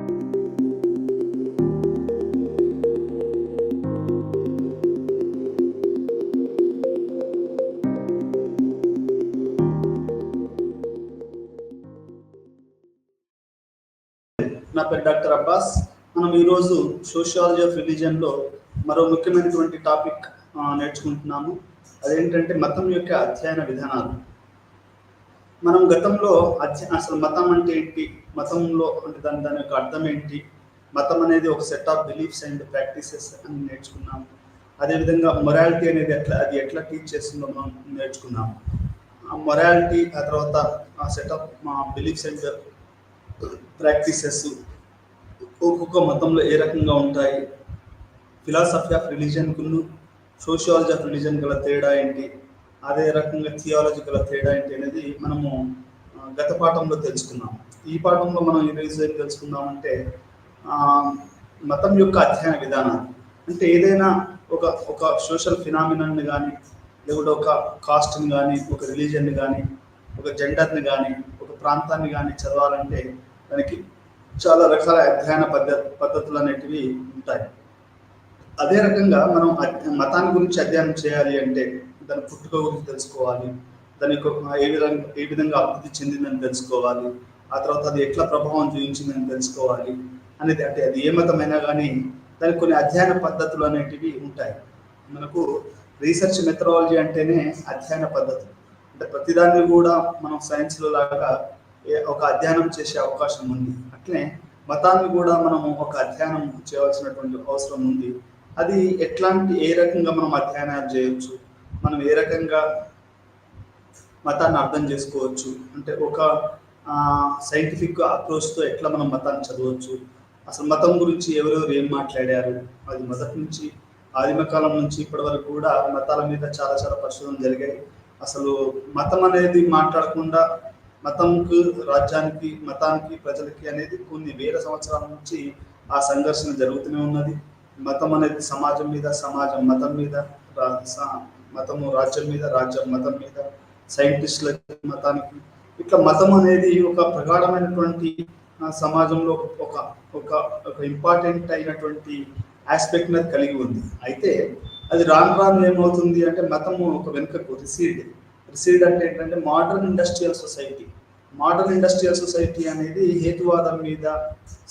నా పేరు డాక్టర్ అబ్బాస్. మనం ఈరోజు సోషియాలజీ ఆఫ్ రిలీజియన్లో మరో ముఖ్యమైనటువంటి టాపిక్ నేర్చుకుంటున్నాము. అదేంటంటే మతం యొక్క అధ్యయన విధానాలు. మనం గతంలో అసలు మతం అంటే ఏంటి, మతంలో అంటే దాని యొక్క అర్థం ఏంటి, మతం అనేది ఒక set of beliefs and practices అని నేర్చుకున్నాము. అదేవిధంగా మొరాలిటీ అనేది ఎట్లా టీచ్ చేస్తుందో మనం నేర్చుకున్నాము. మొరాలిటీ ఆ తర్వాత ఆ set of beliefs and practices ఒక్కొక్క మతంలో ఏ రకంగా ఉంటాయి, ఫిలాసఫీ ఆఫ్ రిలీజియన్కును సోషియాలజీ ఆఫ్ రిలీజియన్ గల తేడా ఏంటి, అదే రకంగా థియాలజీ గల తేడా ఏంటి అనేది మనము గత పాఠంలో తెలుసుకున్నాము. ఈ పాఠంలో మనం ఈరోజు ఏం తెలుసుకుందామంటే మతం యొక్క అధ్యయన విధానం. అంటే ఏదైనా ఒక సోషల్ ఫినామినాన్ని కానీ, లేకుంటే ఒక కాస్ట్ని కానీ, ఒక రిలీజియన్ని కానీ, ఒక జెండర్ని కానీ, ఒక ప్రాంతాన్ని కానీ చదవాలంటే దానికి చాలా రకాల అధ్యయన పద్ధతులు అనేటివి ఉంటాయి. అదే రకంగా మనం మతాన్ని గురించి అధ్యయనం చేయాలి అంటే దాని పుట్టుక గురించి తెలుసుకోవాలి, దాని ఏ విధంగా అభివృద్ధి చెందిందని తెలుసుకోవాలి, ఆ తర్వాత అది ఎట్లా ప్రభావం చూపించిందని తెలుసుకోవాలి అనేది. అంటే అది ఏ మతమైనా కానీ దానికి కొన్ని అధ్యయన పద్ధతులు అనేటివి ఉంటాయి. మనకు రీసెర్చ్ మెథడాలజీ అంటేనే అధ్యయన పద్ధతులు. అంటే ప్రతిదాన్ని కూడా మనం సైన్స్లో లాగా ఒక అధ్యయనం చేసే అవకాశం ఉంది. అట్లనే మతాన్ని కూడా మనము ఒక అధ్యయనం చేయవలసినటువంటి అవసరం ఉంది. అది ఏ రకంగా మనం అధ్యయనాలు చేయొచ్చు, మనం ఏ రకంగా మతాన్ని అర్థం చేసుకోవచ్చు, అంటే ఒక సైంటిఫిక్ అప్రోచ్తో ఎట్లా మనం మతాన్ని చదవచ్చు, అసలు మతం గురించి ఎవరెవరు ఏం మాట్లాడారు, అది మొదటి నుంచి ఆదిమకాలం నుంచి ఇప్పటి వరకు కూడా మతాల మీద చాలా చాలా పరిశోధనలు జరిగాయి. అసలు మతం అనేది మాట్లాడకుండా మతంకు, రాజ్యానికి, మతానికి, ప్రజలకి అనేది కొన్ని వేల సంవత్సరాల నుంచి ఆ సంఘర్షణ జరుగుతూనే ఉన్నది. మతం అనేది సమాజం మీద, సమాజం మతం మీద, మతము రాజ్యం మీద, రాజ్యం మతం మీద, సైంటిస్టులకి మతానికి, ఇట్లా మతం అనేది ఒక ప్రగాఢమైనటువంటి సమాజంలో ఒక ఇంపార్టెంట్ అయినటువంటి ఆస్పెక్ట్ అనేది కలిగి ఉంది. అయితే అది రాను ఏమవుతుంది అంటే మతము ఒక వెనుకకు రిసీడ్ అంటే ఏంటంటే మోడర్న్ ఇండస్ట్రియల్ సొసైటీ అనేది హేతువాదం మీద,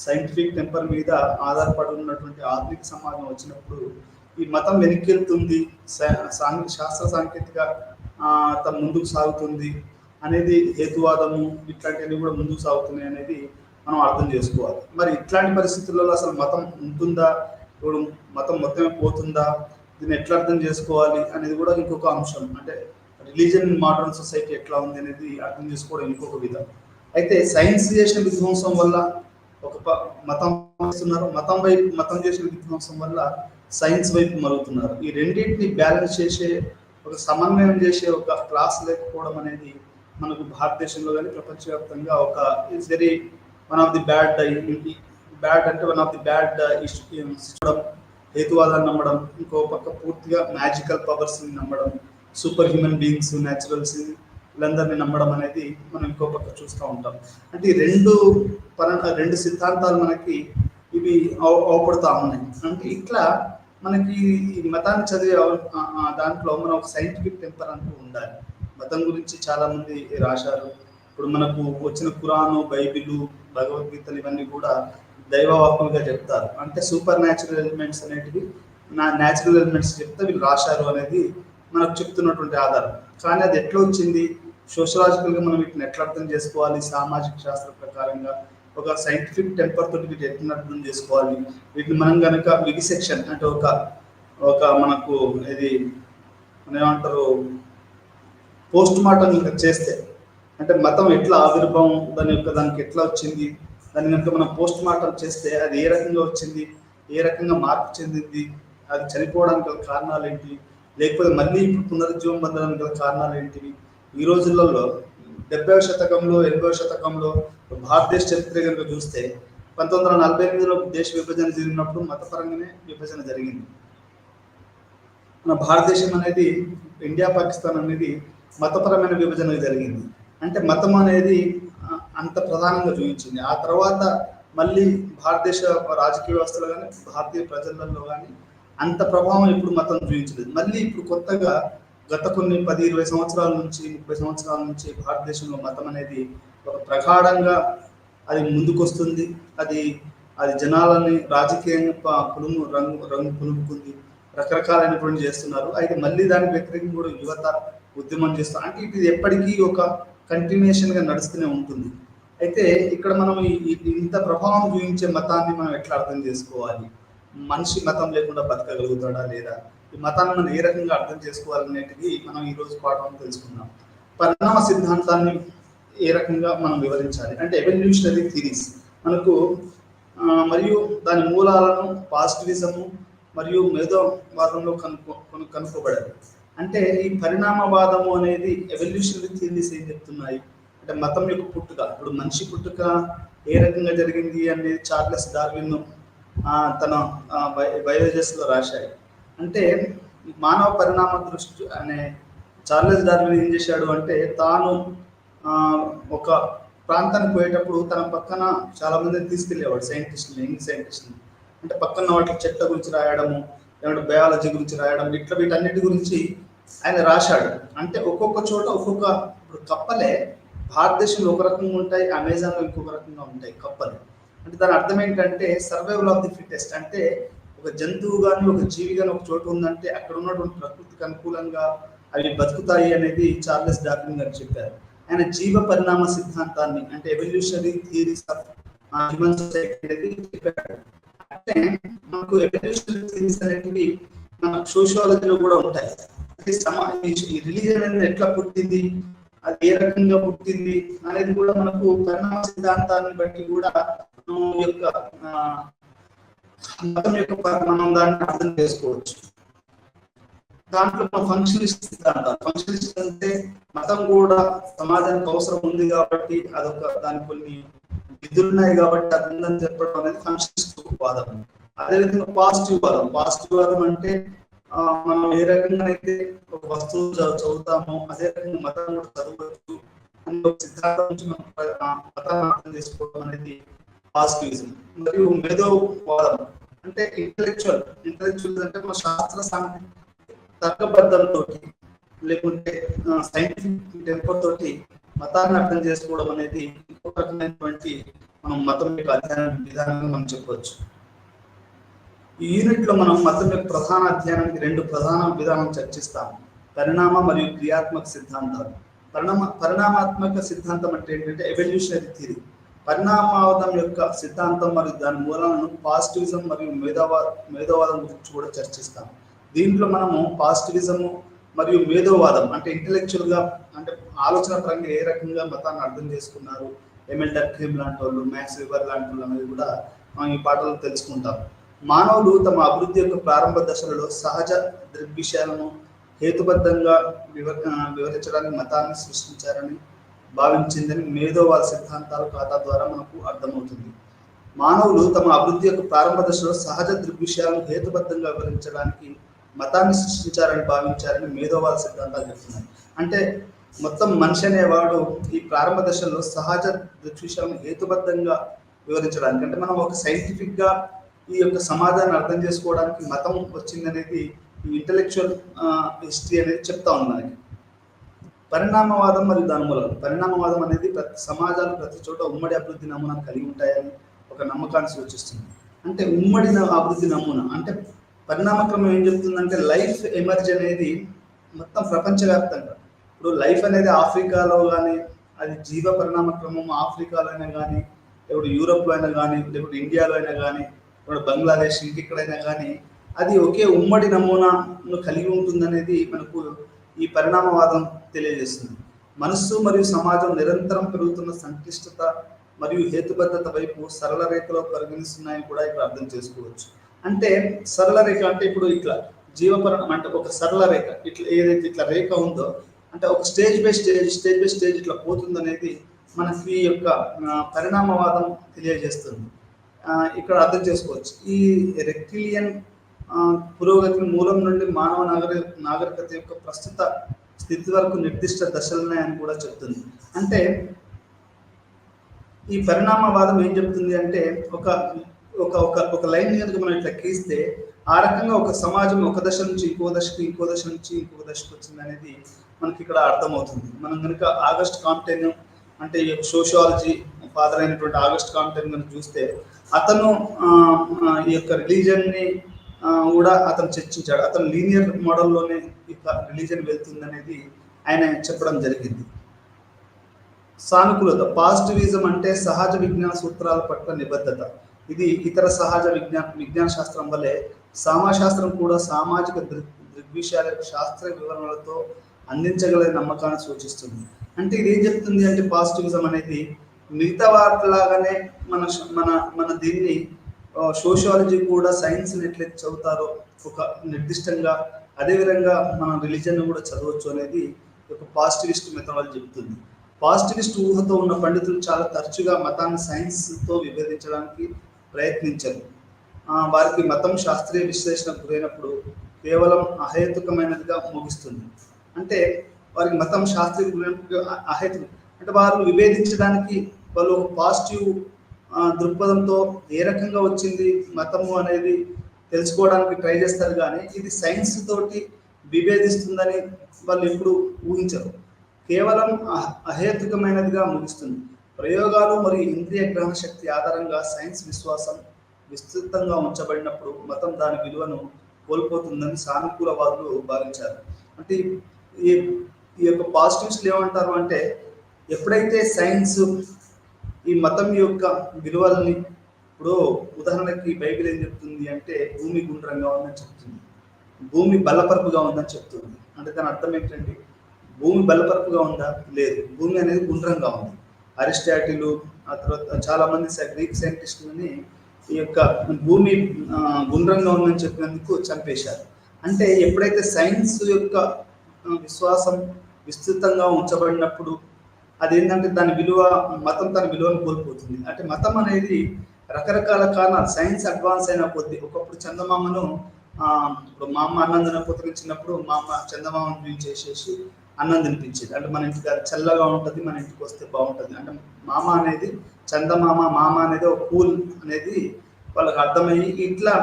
సైంటిఫిక్ టెంపర్ మీద ఆధారపడి ఉన్నటువంటి ఆధునిక సమాజం వచ్చినప్పుడు ఈ మతం వెనక్కి వెళ్తుంది, శాస్త్ర సాంకేతిక ముందుకు సాగుతుంది అనేది, హేతువాదము ఇట్లాంటివన్నీ కూడా ముందుకు సాగుతున్నాయి అనేది మనం అర్థం చేసుకోవాలి. మరి ఇట్లాంటి పరిస్థితులలో అసలు మతం ఉంటుందా, ఇప్పుడు మతం మొత్తమే పోతుందా, దీన్ని ఎట్లా అర్థం చేసుకోవాలి అనేది కూడా ఇంకొక అంశం. అంటే రిలీజియన్ ఇన్ మోడర్న్ సొసైటీ ఎట్లా ఉంది అనేది అర్థం చేసుకోవడం ఇంకొక విధం. అయితే సైన్స్ చేసిన విధ్వంసం వల్ల మతం చేసిన విధ్వంసం వల్ల సైన్స్ వైపు మరుగుతున్నారు. ఈ రెండింటిని బ్యాలెన్స్ చేసే, ఒక సమన్వయం చేసే ఒక క్లాస్ లేకపోవడం అనేది మనకు భారతదేశంలో కానీ ప్రపంచవ్యాప్తంగా it's very one of the bad issue. హేతువాదాన్ని నమ్మడం, ఇంకో పక్క పూర్తిగా మ్యాజికల్ పవర్స్ని నమ్మడం, సూపర్ హ్యూమన్ బీయింగ్స్, న్యాచురల్స్ వీళ్ళందరినీ నమ్మడం అనేది మనం ఇంకో పక్క చూస్తూ ఉంటాం. అంటే ఈ రెండు సిద్ధాంతాలు మనకి ఇవి అవపడుతూ ఉన్నాయి. అంటే ఇట్లా మనకి ఈ మతాన్ని చదివే దాంట్లో మనం ఒక సైంటిఫిక్ టెంపర్ అంటూ ఉండాలి. మతం గురించి చాలామంది రాశారు. ఇప్పుడు మనకు వచ్చిన ఖురాను, బైబిలు, భగవద్గీతలు ఇవన్నీ కూడా దైవవాక్కులుగా చెప్తారు. అంటే సూపర్ న్యాచురల్ ఎలిమెంట్స్ అనేటివి న్యాచురల్ ఎలిమెంట్స్ చెప్తే వీళ్ళు రాశారు అనేది మనకు చెప్తున్నటువంటి ఆధారం. కానీ అది ఎట్లా వచ్చింది, సోషలాజికల్గా మనం వీటిని ఎట్లా అర్థం చేసుకోవాలి, సామాజిక శాస్త్ర ప్రకారంగా ఒక సైంటిఫిక్ టెంపర్ తోటి వీటిని ఎట్లా అర్థం చేసుకోవాలి, వీటిని మనం కనుక వివిసెక్షన్ అంటే ఒక మనకు ఇది మన ఏమంటారు పోస్ట్ మార్టం చేస్తే, అంటే మతం ఎట్లా ఆవిర్భావం దానికి ఎట్లా వచ్చింది, దాన్ని కనుక మనం పోస్ట్ మార్టం చేస్తే అది ఏ రకంగా వచ్చింది, ఏ రకంగా మార్పు చెందింది, అది చనిపోవడానికి గల కారణాలు ఏంటి, లేకపోతే మళ్ళీ ఇప్పుడు పునరుజ్జీవం పొందడానికి గల కారణాలు ఏంటివి. ఈ రోజులలో 70వ శతకంలో 80వ శతకంలో భారతదేశ చరిత్ర కనుక చూస్తే 1948లో దేశ విభజన జరిగినప్పుడు మతపరంగానే విభజన జరిగింది. మన భారతదేశం అనేది, ఇండియా పాకిస్తాన్ అనేది మతపరమైన విభజన జరిగింది. అంటే మతం అనేది అంత ప్రధానంగా చూపించింది. ఆ తర్వాత మళ్ళీ భారతదేశ రాజకీయ వ్యవస్థలో కానీ భారతీయ ప్రజలలో కానీ అంత ప్రభావం ఇప్పుడు మతం చూపించలేదు. మళ్ళీ ఇప్పుడు కొత్తగా గత కొన్ని 10-20 సంవత్సరాల నుంచి 30 సంవత్సరాల నుంచి భారతదేశంలో మతం అనేది ఒక ప్రగాఢంగా అది ముందుకొస్తుంది. అది అది జనాలని రాజకీయంగా రంగు పులుముకుంది, రకరకాలైనటువంటి చేస్తున్నారు. అయితే మళ్ళీ దానికి వ్యతిరేకంగా కూడా యువత ఉద్యమం చేస్తారు. అంటే ఇది ఎప్పటికీ ఒక కంటిన్యూషన్గా నడుస్తూనే ఉంటుంది. అయితే ఇక్కడ మనం ఇంత ప్రభావం చూపించే మతాన్ని మనం ఎట్లా అర్థం చేసుకోవాలి? మనిషి మతం లేకుండా బతకగలుగుతాడా లేదా? ఈ మతాన్ని మనం ఏ రకంగా అర్థం చేసుకోవాలనేటిది మనం ఈరోజు పాఠం తెలుసుకుందాం. పరిణామ సిద్ధాంతాన్ని ఏ రకంగా మనం వివరించాలి అంటే ఎవల్యూషనరీ థియరీస్ మనకు మరియు దాని మూలాలను పాజిటివిజము మరియు మేధోవాదంలో కనుక్కోబడాలి. అంటే ఈ పరిణామవాదము అనేది ఎవల్యూషనరీ థియరీస్ ఏం చెప్తున్నాయి అంటే మతం యొక్క పుట్టుక, ఇప్పుడు మనిషి పుట్టుక ఏ రకంగా జరిగింది అనేది చార్లెస్ డార్విన్ తన బయోలజీలో రాశాయి. అంటే మానవ పరిణామ దృష్టి అనే చార్లెస్ డార్విన్ ఏం చేశాడు అంటే తాను ఒక ప్రాంతానికి పోయేటప్పుడు తన పక్కన చాలా మందిని తీసుకెళ్ళేవాడు, యంగ్ సైంటిస్ట్ని. అంటే పక్కన వాటి చెట్ల గురించి రాయడము, లేదంటే బయాలజీ గురించి రాయడం, ఇట్లా వీటన్నిటి గురించి ఆయన రాశాడు. అంటే ఒక్కొక్క చోట ఒక్కొక్క, ఇప్పుడు కప్పలే భారతదేశంలో ఒక రకంగా ఉంటాయి, అమెజాన్లో ఇంకొక రకంగా ఉంటాయి కప్పలు. అంటే దాని అర్థం ఏంటంటే సర్వైవల్ ఆఫ్ ది ఫిటెస్ట్. అంటే ఒక జంతువు కానీ ఒక జీవి కానీ ఒక చోటు ఉందంటే అక్కడ ఉన్నటువంటి ప్రకృతికి అనుకూలంగా అవి బతుకుతాయి అనేది చార్లెస్ డార్విన్ గారు చెప్పారు. ఆయన జీవ పరిణామ సిద్ధాంతాన్ని అంటే evolutionary theories of human society అనేది చెప్పాడు. అంటే మనకు ఎవల్యూషనరీ థియరీస్ అనేవి మన సోషియాలజీలో కూడా ఉంటాయి. అంటే ఈ రిలీజియన్ అనేది ఎట్లా పుట్టింది, అది ఏ రకంగా పుట్టింది అనేది కూడా మనకు పరిణామ సిద్ధాంతాన్ని బట్టి కూడా యొక్క మతం యొక్క మనం దాన్ని అర్థం చేసుకోవచ్చు. దాంట్లో మన ఫంక్షనిస్ట్ సిద్ధాంతాలు, ఫంక్షనిస్ట్ అంటే మతం కూడా సమాజానికి అవసరం ఉంది కాబట్టి అదొక దానికి కొన్ని విధులు ఉన్నాయి కాబట్టి అది ఉందని చెప్పడం అనేది ఫంక్షనిస్ట్ వాదం. అదేవిధంగా పాజిటివ్ వాదం. పాజిటివ్ వాదం అంటే మనం ఏ రకంగా అయితే ఒక వస్తువు చదువుతామో అదే రకంగా మతం కూడా చదవచ్చు అని ఒక సిద్ధాంతం నుంచి మనం మతాన్ని అర్థం చేసుకోవడం అనేది పాజిటివిజం. మరియు మేధోవాదం అంటే ఇంటలెక్చువల్ అంటే మన శాస్త్ర తర్కబద్ధంతో లేకుంటే సైంటిఫిక్ టెంపర్ తోటి మతాన్ని అర్థం చేసుకోవడం అనేది ఇంకొక రకమైనటువంటి మనం మతం యొక్క అధ్యయన విధానంగా మనం చెప్పవచ్చు. ఈ యూనిట్ లో మనం మతం యొక్క ప్రధాన అధ్యయనానికి 2 ప్రధాన విధానం చర్చిస్తాము: పరిణామ మరియు క్రియాత్మక సిద్ధాంతాలు. పరిణామాత్మక సిద్ధాంతం అంటే ఏంటంటే ఎవల్యూషనరీ థియరీ. పరిణామవాదం యొక్క సిద్ధాంతం మరియు దాని మూలాలను పాజిటివిజం మరియు మేధోవాదం గురించి కూడా చర్చిస్తాం. దీంట్లో మనము పాజిటివిజము మరియు మేధోవాదం అంటే ఇంటెలెక్చువల్ గా అంటే ఆలోచన పరంగా ఏ రకంగా మతాన్ని అర్థం చేసుకున్నారు, ఎమిల్ డర్కీమ్ లాంటి వాళ్ళు, మ్యాక్స్ వెబర్ లాంటి వాళ్ళు అనేది కూడా మనం ఈ పాటలో తెలుసుకుంటాం. మానవులు తమ అభివృద్ధి యొక్క ప్రారంభ దశలలో సహజ దృగ్విషయాలను హేతుబద్ధంగా వివరించడానికి మతాన్ని సృష్టించారని భావించిందని మేధోవాద సిద్ధాంతాల ఖాతా ద్వారా మనకు అర్థమవుతుంది. మానవులు తమ అభివృద్ధి యొక్క ప్రారంభ దశలో సహజ దృగ్విషయాలను హేతుబద్ధంగా వివరించడానికి మతాన్ని సృష్టించారని భావించారని మేధోవాద సిద్ధాంతాలు చెప్తున్నాయి. అంటే మొత్తం మనిషి అనేవాడు ఈ ప్రారంభ దశలో సహజ దృగ్విషయాలను హేతుబద్ధంగా వివరించడానికి, అంటే మనం ఒక సైంటిఫిక్ గా ఈ యొక్క సమాజాన్ని అర్థం చేసుకోవడానికి మతం వచ్చిందనేది ఈ ఇంటలెక్చువల్ హిస్టరీ అనేది చెప్తా ఉంది మనకి. పరిణామవాదం మరియు దాని మూలాలు. పరిణామవాదం అనేది సమాజాలు ప్రతి చోట ఉమ్మడి అభివృద్ధి నమూనాను కలిగి ఉంటాయని ఒక నమ్మకాన్ని సూచిస్తుంది. అంటే ఉమ్మడి అభివృద్ధి నమూనా అంటే పరిణామక్రమం ఏం చెప్తుందంటే లైఫ్ ఎమర్జ్ అనేది మొత్తం ప్రపంచవ్యాప్తంగా. ఇప్పుడు లైఫ్ అనేది ఆఫ్రికాలో కానీ అది జీవ పరిణామక్రమం ఆఫ్రికాలో అయినా కానీ, లేకపోతే యూరోప్లో అయినా కానీ, లేకపోతే ఇండియాలో అయినా కానీ, ఇప్పుడు బంగ్లాదేశ్ ఇంకెక్కడైనా కానీ అది ఒకే ఉమ్మడి నమూనాను కలిగి ఉంటుందనేది మనకు ఈ పరిణామవాదం తెలియజేస్తుంది. మనస్సు మరియు సమాజం నిరంతరం పెరుగుతున్న సంక్లిష్టత మరియు హేతుబద్ధత వైపు సరళ రేఖలో పరిగణిస్తున్నాయని కూడా ఇక్కడ అర్థం చేసుకోవచ్చు. అంటే సరళ రేఖ అంటే ఇప్పుడు ఇట్లా జీవపరిణామం అంటే ఒక సరళ రేఖ ఇట్లా ఏదైతే ఇట్లా రేఖ ఉందో అంటే ఒక స్టేజ్ బై స్టేజ్ ఇట్లా పోతుందనేది మనకి ఈ యొక్క పరిణామవాదం తెలియజేస్తుంది. ఇక్కడ అర్థం చేసుకోవచ్చు. ఈ రెక్టిలియన్ పురోగతి మూలం నుండి మానవ నాగరికత యొక్క ప్రస్తుత స్థితి వరకు నిర్దిష్ట దశలున్నాయని కూడా చెప్తుంది. అంటే ఈ పరిణామవాదం ఏం చెప్తుంది అంటే ఒక ఒక ఒక ఒక లైన్ కనుక మనం ఇట్లా గీస్తే ఆ రకంగా ఒక సమాజం ఒక దశ నుంచి ఇంకో దశకి, ఇంకో దశ నుంచి ఇంకో దశకు వచ్చింది అనేది మనకి ఇక్కడ అర్థమవుతుంది. మనం కనుక ఆగస్ట్ కాంప్టెన్ అంటే ఈ సోషియాలజీ ఫాదర్ అయినటువంటి ఆగస్ట్ కాంప్టెన్ కనుక చూస్తే అతను ఈ యొక్క రిలీజన్ని కూడా అతను చర్చించాడు. అతను లీనియర్ మోడల్లోనే ఈ రిలీజన్ వెళ్తుంది అనేది ఆయన చెప్పడం జరిగింది. సానుకూలత, పాజిటివిజం అంటే సహజ విజ్ఞాన సూత్రాల పట్ల నిబద్ధత. ఇది ఇతర సహజ విజ్ఞాన శాస్త్రం వల్లే సామాశాస్త్రం కూడా సామాజిక దృగ్విషయాల శాస్త్ర వివరణలతో అందించగల నమ్మకాన్ని సూచిస్తుంది. అంటే ఇది ఏం చెప్తుంది అంటే పాజిటివిజం అనేది మిగతా వాటిలాగానే మన మన మన దీన్ని సోషియాలజీ కూడా సైన్స్ని ఎట్లయితే చదువుతారో ఒక నిర్దిష్టంగా అదేవిధంగా మనం రిలీజన్ కూడా చదవచ్చు అనేది ఒక పాజిటివిస్ట్ మెథడాలజీ చెప్తుంది. పాజిటివిస్ట్ ఊహతో ఉన్న పండితులు చాలా తరచుగా మతాన్ని సైన్స్తో విభేదించడానికి ప్రయత్నించారు. వారికి మతం శాస్త్రీయ విశ్లేషణకు గురైనప్పుడు కేవలం అహేతుకమైనదిగా ముగిస్తుంది. అంటే వారికి మతం శాస్త్రీయ గురైనప్పుడు అహేతుకం అంటే వారు విభేదించడానికి వాళ్ళు పాజిటివ్ దృక్పథంతో ఏ రకంగా వచ్చింది మతము అనేది తెలుసుకోవడానికి ట్రై చేస్తారు, కానీ ఇది సైన్స్ తోటి విభేదిస్తుందని వాళ్ళు ఎప్పుడు ఊహించరు. కేవలం అహేతుకమైనదిగా ముగిస్తుంది. ప్రయోగాలు మరియు ఇంద్రియ గ్రహణ శక్తి ఆధారంగా సైన్స్ విశ్వాసం విస్తృతంగా ఉంచబడినప్పుడు మతం దాని విలువను కోల్పోతుందని సానుకూలవాదులు భావించారు. అంటే ఈ యొక్క పాజిటివ్స్లు ఏమంటారు అంటే ఎప్పుడైతే సైన్స్ ఈ మతం యొక్క విలువలని, ఇప్పుడు ఉదాహరణకి బైబిల్ ఏం చెప్తుంది అంటే భూమి గుండ్రంగా ఉందని చెప్తుంది, భూమి బల్లపరుపుగా ఉందని చెప్తుంది. అంటే దాని అర్థం ఏంటండి? భూమి బల్లపరుపుగా ఉందా? లేదు, భూమి అనేది గుండ్రంగా ఉంది. అరిస్టాటిల్ ఆ తర్వాత చాలా మంది గ్రీక్ సైంటిస్టులని ఈ యొక్క భూమి గుండ్రంగా ఉందని చెప్పినందుకు చంపేశారు. అంటే ఎప్పుడైతే సైన్స్ యొక్క విశ్వాసం విస్తృతంగా ఉంచబడినప్పుడు అదేంటంటే దాని విలువ, మతం తన విలువను కోల్పోతుంది. అంటే మతం అనేది రకరకాల కారణాలు, సైన్స్ అడ్వాన్స్ అయిన కొద్దీ ఒకప్పుడు చందమామను ఇప్పుడు మా అమ్మ అన్నం తినకపోతే మా అమ్మ చందమామను చూపించేసేసి అన్నం తినిపించేది. అంటే మన ఇంటికి అది చల్లగా ఉంటుంది, మన ఇంటికి వస్తే బాగుంటుంది. అంటే మామ అనేది చందమామ, మామ అనేది ఒక కూల్ అనేది వాళ్ళకి అర్థమయ్యి ఇట్లా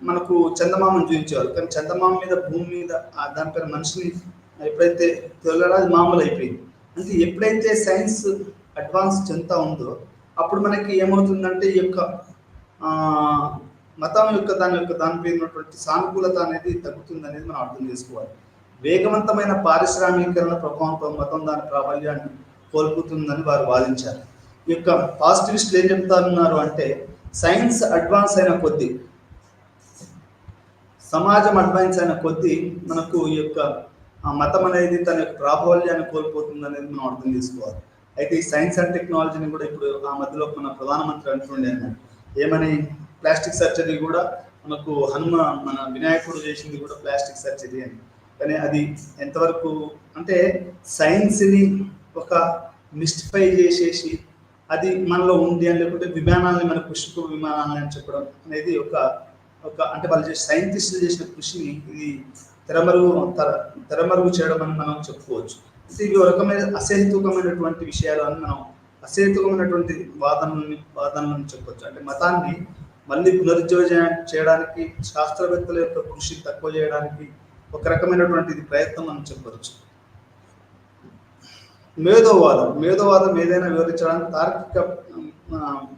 మనకు చందమామను చూపించేవారు. కానీ చందమామ మీద భూమి మీద దానిపైన మనిషిని ఎప్పుడైతే తొలగడం అది మామూలు అయిపోయింది. అంటే ఎప్పుడైతే సైన్స్ అడ్వాన్స్ చెందుతా ఉందో అప్పుడు మనకి ఏమవుతుందంటే ఈ యొక్క మతం యొక్క దానిపై ఉన్నటువంటి సానుకూలత అనేది తగ్గుతుంది అనేది మనం అర్థం చేసుకోవాలి. వేగవంతమైన పారిశ్రామికరణ ప్రభావంతో మతం దాని ప్రాబల్యాన్ని కోల్పోతుందని వారు వాదించారు. ఈ యొక్క పాజిటివిస్టులు ఏం చెప్తున్నారు అంటే సైన్స్ అడ్వాన్స్ అయిన కొద్దీ, సమాజం అడ్వాన్స్ అయిన కొద్దీ మనకు ఈ యొక్క మతం అనేది తన యొక్క ప్రాబల్యాన్ని కోల్పోతుంది అనేది మనం అర్థం చేసుకోవాలి. అయితే ఈ సైన్స్ అండ్ టెక్నాలజీని కూడా ఇప్పుడు ఆ మధ్యలో మన ప్రధానమంత్రి అంటుండే అన్నాడు ఏమని, ప్లాస్టిక్ సర్జరీ కూడా మనకు మన వినాయకుడు చేసింది కూడా ప్లాస్టిక్ సర్జరీ అని. కానీ అది ఎంతవరకు అంటే సైన్స్ని ఒక మిస్టిఫై చేసేసి అది మనలో ఉంది అని, లేకుంటే విమానాలని మన పుష్ప విమానాలని అని చెప్పడం అనేది ఒక అంటే వాళ్ళు సైంటిస్టులు చేసిన కృషిని ఇది తెరమరుగు చేయడం అని మనం చెప్పుకోవచ్చు. అంటే ఇవి ఒక రకమైన అసహేతుకమైనటువంటి విషయాలు అని మనం అసహేతుకమైనటువంటి వాదనలను చెప్పవచ్చు. అంటే మతాన్ని మళ్ళీ పునరుజ్జీవన చేయడానికి శాస్త్రవేత్తల యొక్క కృషి తక్కువ చేయడానికి ఒక రకమైనటువంటి ప్రయత్నం మనం చెప్పవచ్చు. మేధోవాదం ఏదైనా వివరించడానికి తార్కిక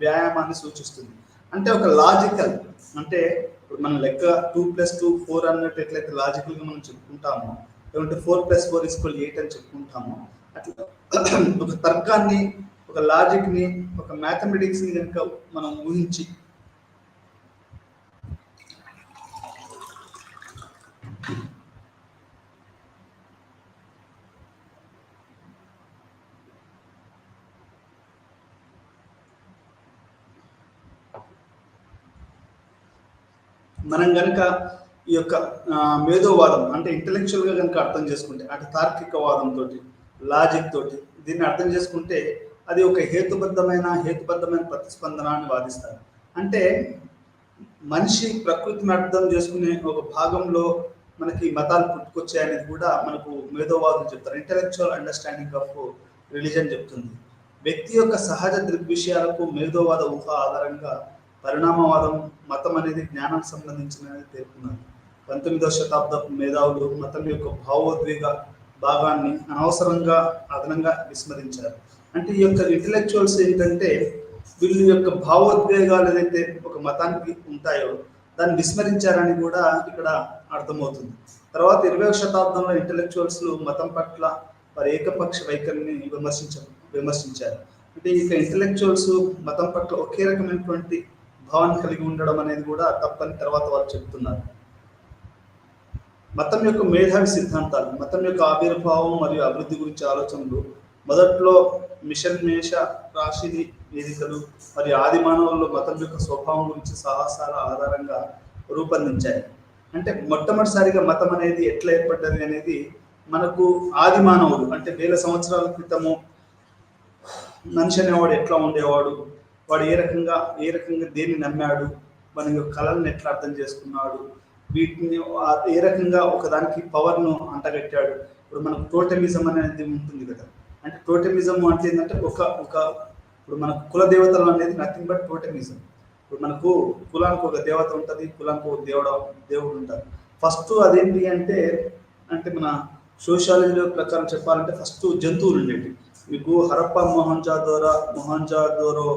వ్యాయామాన్ని సూచిస్తుంది. అంటే ఒక లాజికల్, అంటే ఇప్పుడు మనం లెక్క 2+2 4 అన్నట్టు ఎట్లయితే లాజికల్గా మనం చెప్పుకుంటామో, లేకుంటే 4+4 = 8 అని చెప్పుకుంటామో, అట్లా ఒక తర్కాన్ని, ఒక లాజిక్ని, ఒక మ్యాథమెటిక్స్ని కనుక మనం ఊహించి మనం కనుక ఈ యొక్క మేధోవాదం అంటే ఇంటెలెక్చువల్గా కనుక అర్థం చేసుకుంటే, అంటే తార్కికవాదంతో లాజిక్ తోటి దీన్ని అర్థం చేసుకుంటే అది ఒక హేతుబద్ధమైన ప్రతిస్పందన అని వాదిస్తారు. అంటే మనిషి ప్రకృతిని అర్థం చేసుకునే ఒక భాగంలో మనకి మతాలు పుట్టుకొచ్చాయనేది కూడా మనకు మేధోవాదులు చెప్తారు. ఇంటెలెక్చువల్ అండర్స్టాండింగ్ ఆఫ్ రిలీజన్ చెప్తుంది. వ్యక్తి యొక్క సహజ దృగ్విషయాలకు మేధోవాద ఊహ ఆధారంగా పరిణామవాదం మతం అనేది జ్ఞానానికి సంబంధించినది పేర్కొన్నారు. 19వ శతాబ్దపు మేధావులు మతం యొక్క భావోద్వేగ భాగాన్ని అనవసరంగా అదనంగా విస్మరించారు. అంటే ఈ యొక్క ఇంటలెక్చువల్స్ ఏంటంటే వీళ్ళ యొక్క భావోద్వేగాలు ఏదైతే ఒక మతానికి ఉంటాయో దాన్ని విస్మరించారని కూడా ఇక్కడ అర్థమవుతుంది. తర్వాత 20వ శతాబ్దంలో ఇంటలెక్చువల్స్ మతం పట్ల వారి ఏకపక్ష వైఖరిని విమర్శించారు. అంటే ఇక ఇంటలెక్చువల్స్ మతం పట్ల ఒకే రకమైనటువంటి భావాన్ని కలిగి ఉండడం అనేది కూడా తప్పని తర్వాత వారు చెప్తున్నారు. మతం యొక్క మేధావి సిద్ధాంతాలు, మతం యొక్క ఆవిర్భావం మరియు అభివృద్ధి గురించి ఆలోచనలు మొదట్లో మిషన్ మేష రాశిని వేదికలు మరియు ఆది మానవుల్లో మతం యొక్క స్వభావం గురించి సాహసాల ఆధారంగా రూపొందించాయి. అంటే మొట్టమొదటిసారిగా మతం అనేది ఎట్లా ఏర్పడ్డది అనేది మనకు ఆది మానవుడు అంటే వేల సంవత్సరాల క్రితము మనిషి అనేవాడు ఎట్లా ఉండేవాడు, వాడు ఏ రకంగా దేన్ని నమ్మాడు, మన యొక్క కళలను ఎట్లా అర్థం చేసుకున్నాడు, వీటిని ఏ రకంగా ఒకదానికి పవర్ను అంటగట్టాడు. ఇప్పుడు మనకు టోటమిజం అనేది ఉంటుంది కదా, అంటే టోటమిజం అంటే ఏంటంటే ఇప్పుడు మనకు కుల దేవతలు అనేది నథింగ్ బట్ టోటమిజం. ఇప్పుడు మనకు కులానికి ఒక దేవత ఉంటుంది, కులానికి ఒక దేవుడు ఉంటారు. ఫస్ట్ అదేంటి అంటే మన సోషాలజీలో ప్రకారం చెప్పాలంటే ఫస్ట్ జంతువులు ఉండేవి. మీకు హరప్ప మొహంజాదోరో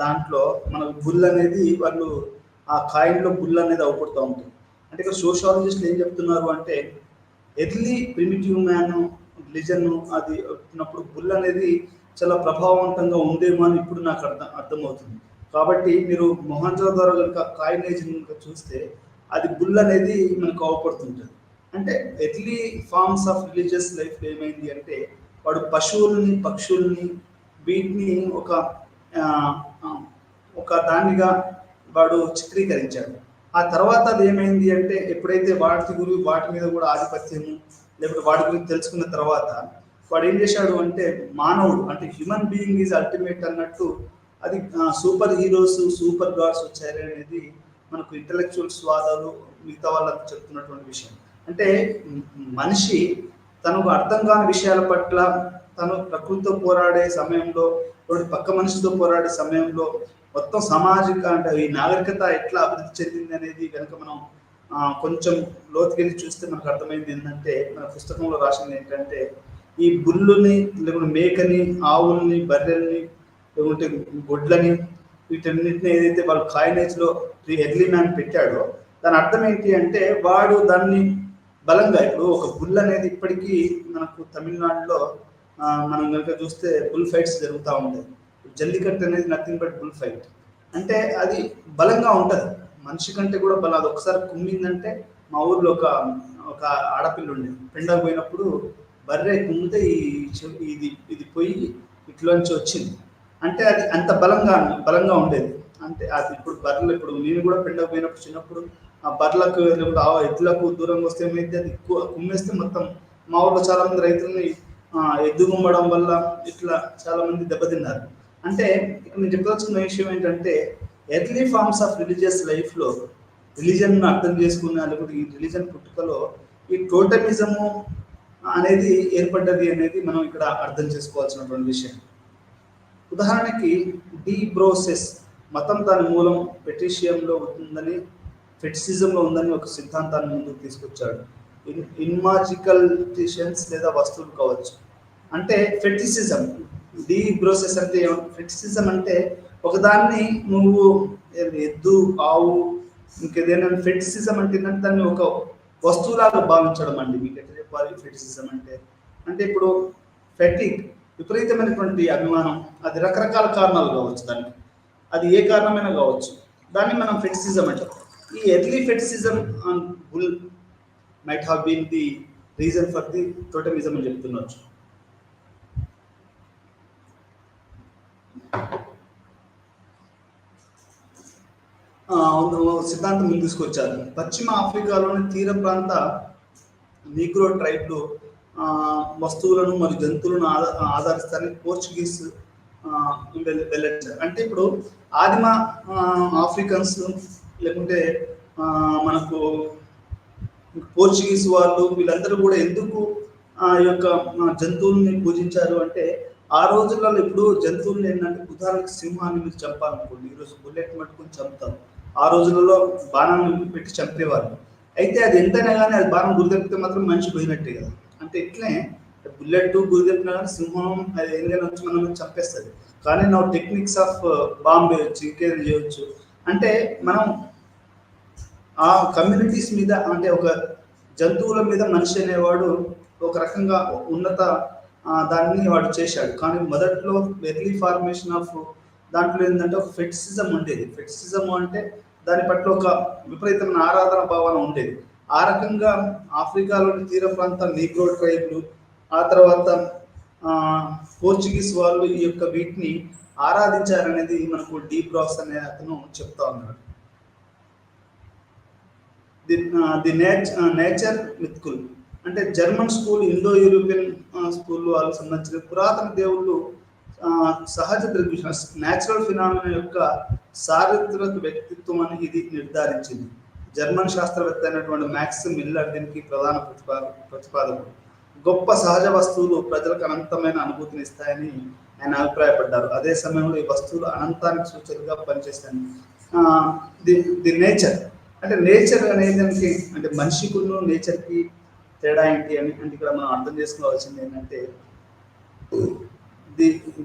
దాంట్లో మనకు బుల్ అనేది వాళ్ళు ఆ కాయిన్లో బుల్ అనేది అవపడుతూ ఉంటుంది. అంటే ఇక్కడ సోషాలజిస్టులు ఏం చెప్తున్నారు అంటే ఎర్లీ ప్రిమిటివ్ మ్యాన్ రిలీజన్ అది వచ్చినప్పుడు బుల్ అనేది చాలా ప్రభావవంతంగా ఉందేమో అని ఇప్పుడు నాకు అర్థమవుతుంది. కాబట్టి మీరు మొహంజోదారో కనుక కాయినేజ్ కనుక చూస్తే అది బుల్ అనేది మనకు అవపడుతుంటుంది. అంటే early forms of religious life ఏమైంది అంటే వాడు పశువుల్ని పక్షుల్ని వీటిని ఒక దానిగా వాడు చిత్రీకరించాడు. ఆ తర్వాత అది ఏమైంది అంటే ఎప్పుడైతే వాటి మీద కూడా ఆధిపత్యము లేకపోతే వాటి గురించి తెలుసుకున్న తర్వాత వాడు ఏం చేశాడు అంటే మానవుడు అంటే హ్యూమన్ బీయింగ్ ఈజ్ అల్టిమేట్ అన్నట్టు అది సూపర్ హీరోస్ సూపర్ గాడ్స్ వచ్చారు అనేది మనకు ఇంటలెక్చువల్స్ వాదాలు మిగతా వాళ్ళకి చెప్తున్నటువంటి విషయం. అంటే మనిషి తనకు అర్థం కాని విషయాల పట్ల తను ప్రకృతితో పోరాడే సమయంలో పక్క మనిషితో పోరాడే సమయంలో మొత్తం సామాజిక అంటే ఈ నాగరికత ఎట్లా అభివృద్ధి చెందింది అనేది కనుక మనం కొంచెం లోతుకెళ్ళి చూస్తే మనకు అర్థమైంది ఏంటంటే మన పుస్తకంలో రాసింది ఏంటంటే ఈ బుల్లుని లేకుంటే మేకని ఆవుల్ని బర్రెల్ని లేకుంటే గొడ్లని వీటన్నిటిని ఏదైతే వాళ్ళు కాయినేజ్లో ఎర్లీ మ్యాన్ పెట్టాడో దాని అర్థం ఏంటి అంటే వాడు దాన్ని బలంగా ఇప్పుడు ఒక బుల్ అనేది ఇప్పటికీ మనకు తమిళనాడులో మనం కనుక చూస్తే బుల్ ఫైట్స్ జరుగుతూ ఉంటాయి. జల్లికట్టు అనేది నథింగ్ బట్ బుల్ ఫైట్. అంటే అది బలంగా ఉంటుంది, మనిషి కంటే కూడా బలం. అది ఒకసారి కుమ్మిందంటే మా ఊర్లో ఒక ఆడపిల్ల ఉండేది, పెండకు పోయినప్పుడు బర్రె కుమ్మితే ఇది పోయి ఇట్లోంచి వచ్చింది. అంటే అది అంత బలంగా ఉండేది. అంటే అది ఇప్పుడు నేను కూడా పెండకు పోయినప్పుడు చిన్నప్పుడు ఆ బర్రెలకు లేకపోతే ఎద్దులకు దూరంగా వస్తే ఏమైతే అది కుమ్మేస్తే మొత్తం మా ఊళ్ళో చాలా మంది రైతులని ఎద్దు గుమ్మడం వల్ల ఇట్లా చాలా మంది దెబ్బతిన్నారు. అంటే ఇక్కడ నేను చెప్పదలుచుకున్న విషయం ఏంటంటే ఎర్లీ ఫార్మ్స్ ఆఫ్ రిలీజియస్ లైఫ్లో రిలీజన్ అర్థం చేసుకున్న లేకపోతే ఈ రిలీజన్ పుట్టుకలో ఈ టోటమిజము అనేది ఏర్పడ్డది అనేది మనం ఇక్కడ అర్థం చేసుకోవాల్సినటువంటి విషయం. ఉదాహరణకి డి బ్రోసెస్ మతం దాని మూలం ఫెటిసిజంలో ఉందని ఒక సిద్ధాంతాన్ని ముందుకు తీసుకొచ్చాడు. ఇన్మాజికల్టిషన్స్ లేదా వస్తువులు కావచ్చు. అంటే ఫెటిసిజం డి బ్రోసెస్ అంటే ఫెటిసిజం అంటే ఒకదాన్ని నువ్వు ఎద్దు ఆవు ఇంకేదైనా ఫెటిసిజం అంటే దాన్ని ఒక వస్తువులాగా భావించడం అండి. మీకు ఎట్లా చెప్పాలి ఫెటిసిజం అంటే ఇప్పుడు ఫెటిక్ విపరీతమైనటువంటి అభిమానం, అది రకరకాల కారణాలు కావచ్చు, దానికి అది ఏ కారణమైనా కావచ్చు, దాన్ని మనం ఫెటిసిజం అంటాం. ఈ early fetishism bull might have been the reason for the totemism అని చెప్తున్నారు. సిద్ధాంతం ముందు తీసుకొచ్చారు. పశ్చిమ ఆఫ్రికాలోని తీర ప్రాంత నీగ్రో ట్రైబ్లు వస్తువులను మరియు జంతువులను ఆధారిస్తారని పోర్చుగీస్ వెల్లడించారు. అంటే ఇప్పుడు ఆదిమ ఆఫ్రికన్స్ లేకుంటే మనకు పోర్చుగీస్ వాళ్ళు వీళ్ళందరూ కూడా ఎందుకు ఈ యొక్క జంతువుల్ని పూజించారు అంటే ఆ రోజులలో ఇప్పుడు జంతువులు ఏంటంటే ఉదాహరణకి సింహాన్ని మీరు చంపాలనుకోండి, ఈరోజు బుల్లెట్ పట్టుకొని చంపుతాం. ఆ రోజులలో బాణం పెట్టి చంపేవారు. అయితే అది ఎంతైనా కానీ అది బాణం గురి తప్పితే మాత్రం మనిషి పోయినట్టే కదా. అంటే ఇట్లనే బుల్లెట్ గురి తప్పినా కానీ సింహం అది ఏదైనా వచ్చి మనం చంపేస్తుంది. కానీ నా టెక్నిక్స్ ఆఫ్ బాంబ్ వేయొచ్చు, ఇంకేది చేయొచ్చు. అంటే మనం ఆ కమ్యూనిటీస్ మీద, అంటే ఒక జంతువుల మీద మనిషి అనేవాడు ఒక రకంగా ఉన్నత దాన్ని వాడు చేశాడు. కానీ మొదట్లో ఎర్లీ ఫార్మేషన్ ఆఫ్ దాంట్లో ఏంటంటే ఒక ఫెటిసిజం ఉండేది. ఫెటిసిజం అంటే దాని పట్ల ఒక విపరీతమైన ఆరాధన భావన ఉండేది. ఆ రకంగా ఆఫ్రికాలోని తీర ప్రాంత నీగ్రో ట్రైబ్లు, ఆ తర్వాత పోర్చుగీస్ వాళ్ళు ఈ యొక్క వీటిని ఆరాధించారనేది మనకు డీ బ్రాస్ అనే అతను చెప్తా ఉన్నాడు. ది నేచర్ మిత్కుల్ అంటే German school, Indo European school వాళ్ళకి సంబంధించిన పురాతన దేవుళ్ళు సహజ దృగ్విషయం, న్యాచురల్ ఫినామినా యొక్క చారిత్రక వ్యక్తిత్వం అని ఇది నిర్ధారించింది. జర్మన్ శాస్త్రవేత్త అయినటువంటి మ్యాక్స్ మిల్లర్ దీనికి ప్రధాన ప్రతిపాదకుడు. గొప్ప సహజ వస్తువులు ప్రజలకు అనంతమైన అనుభూతిని ఇస్తాయని ఆయన అభిప్రాయపడ్డారు. అదే సమయంలో ఈ వస్తువులు అనంతానికి సూచనగా పనిచేస్తాయి. ది నేచర్ అంటే నేచర్ అనేది అంటే మనిషికును నేచర్కి తేడా ఏంటి అని అంటే ఇక్కడ మనం అర్థం చేసుకోవాల్సింది ఏంటంటే,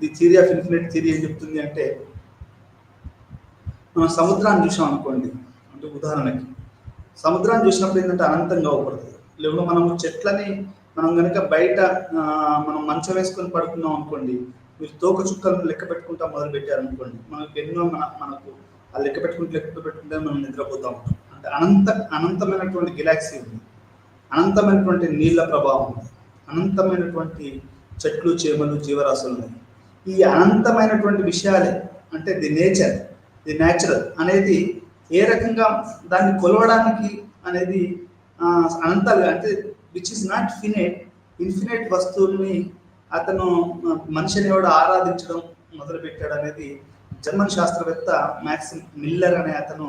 the theory of infinite theory ఏం చెప్తుంది అంటే, మనం సముద్రాన్ని చూసాం అనుకోండి, అంటే ఉదాహరణకి సముద్రాన్ని చూసినప్పుడు ఏంటంటే అనంతంగా అవ్వకూడదు. లేకుండా మనము చెట్లని మనం కనుక బయట మనం మంచం వేసుకొని పడుకున్నాం అనుకోండి, మీరు తోక చుక్కలను లెక్క పెట్టుకుంటా మొదలు పెట్టారనుకోండి, మనకు ఎన్నో మనకు ఆ లెక్క పెట్టుకుంటే మనం నిద్రపోతూ ఉంటాం. అంటే అనంతమైనటువంటి గెలాక్సీ ఉంది, అనంతమైనటువంటి నీళ్ళ ప్రభావం ఉంది, అనంతమైనటువంటి చెట్లు చేమలు జీవరాశులు ఉన్నాయి. ఈ అనంతమైనటువంటి విషయాలే అంటే ది న్యాచురల్ అనేది ఏ రకంగా దాన్ని కొలవడానికి అనేది అనంతాలుగా అంటే విచ్ ఇస్ నాట్ ఇన్ఫినైట్ వస్తువుల్ని అతను మనిషి అనేవాడు ఆరాధించడం మొదలుపెట్టాడు అనేది జర్మన్ శాస్త్రవేత్త మ్యాక్స్ మిల్లర్ అనే అతను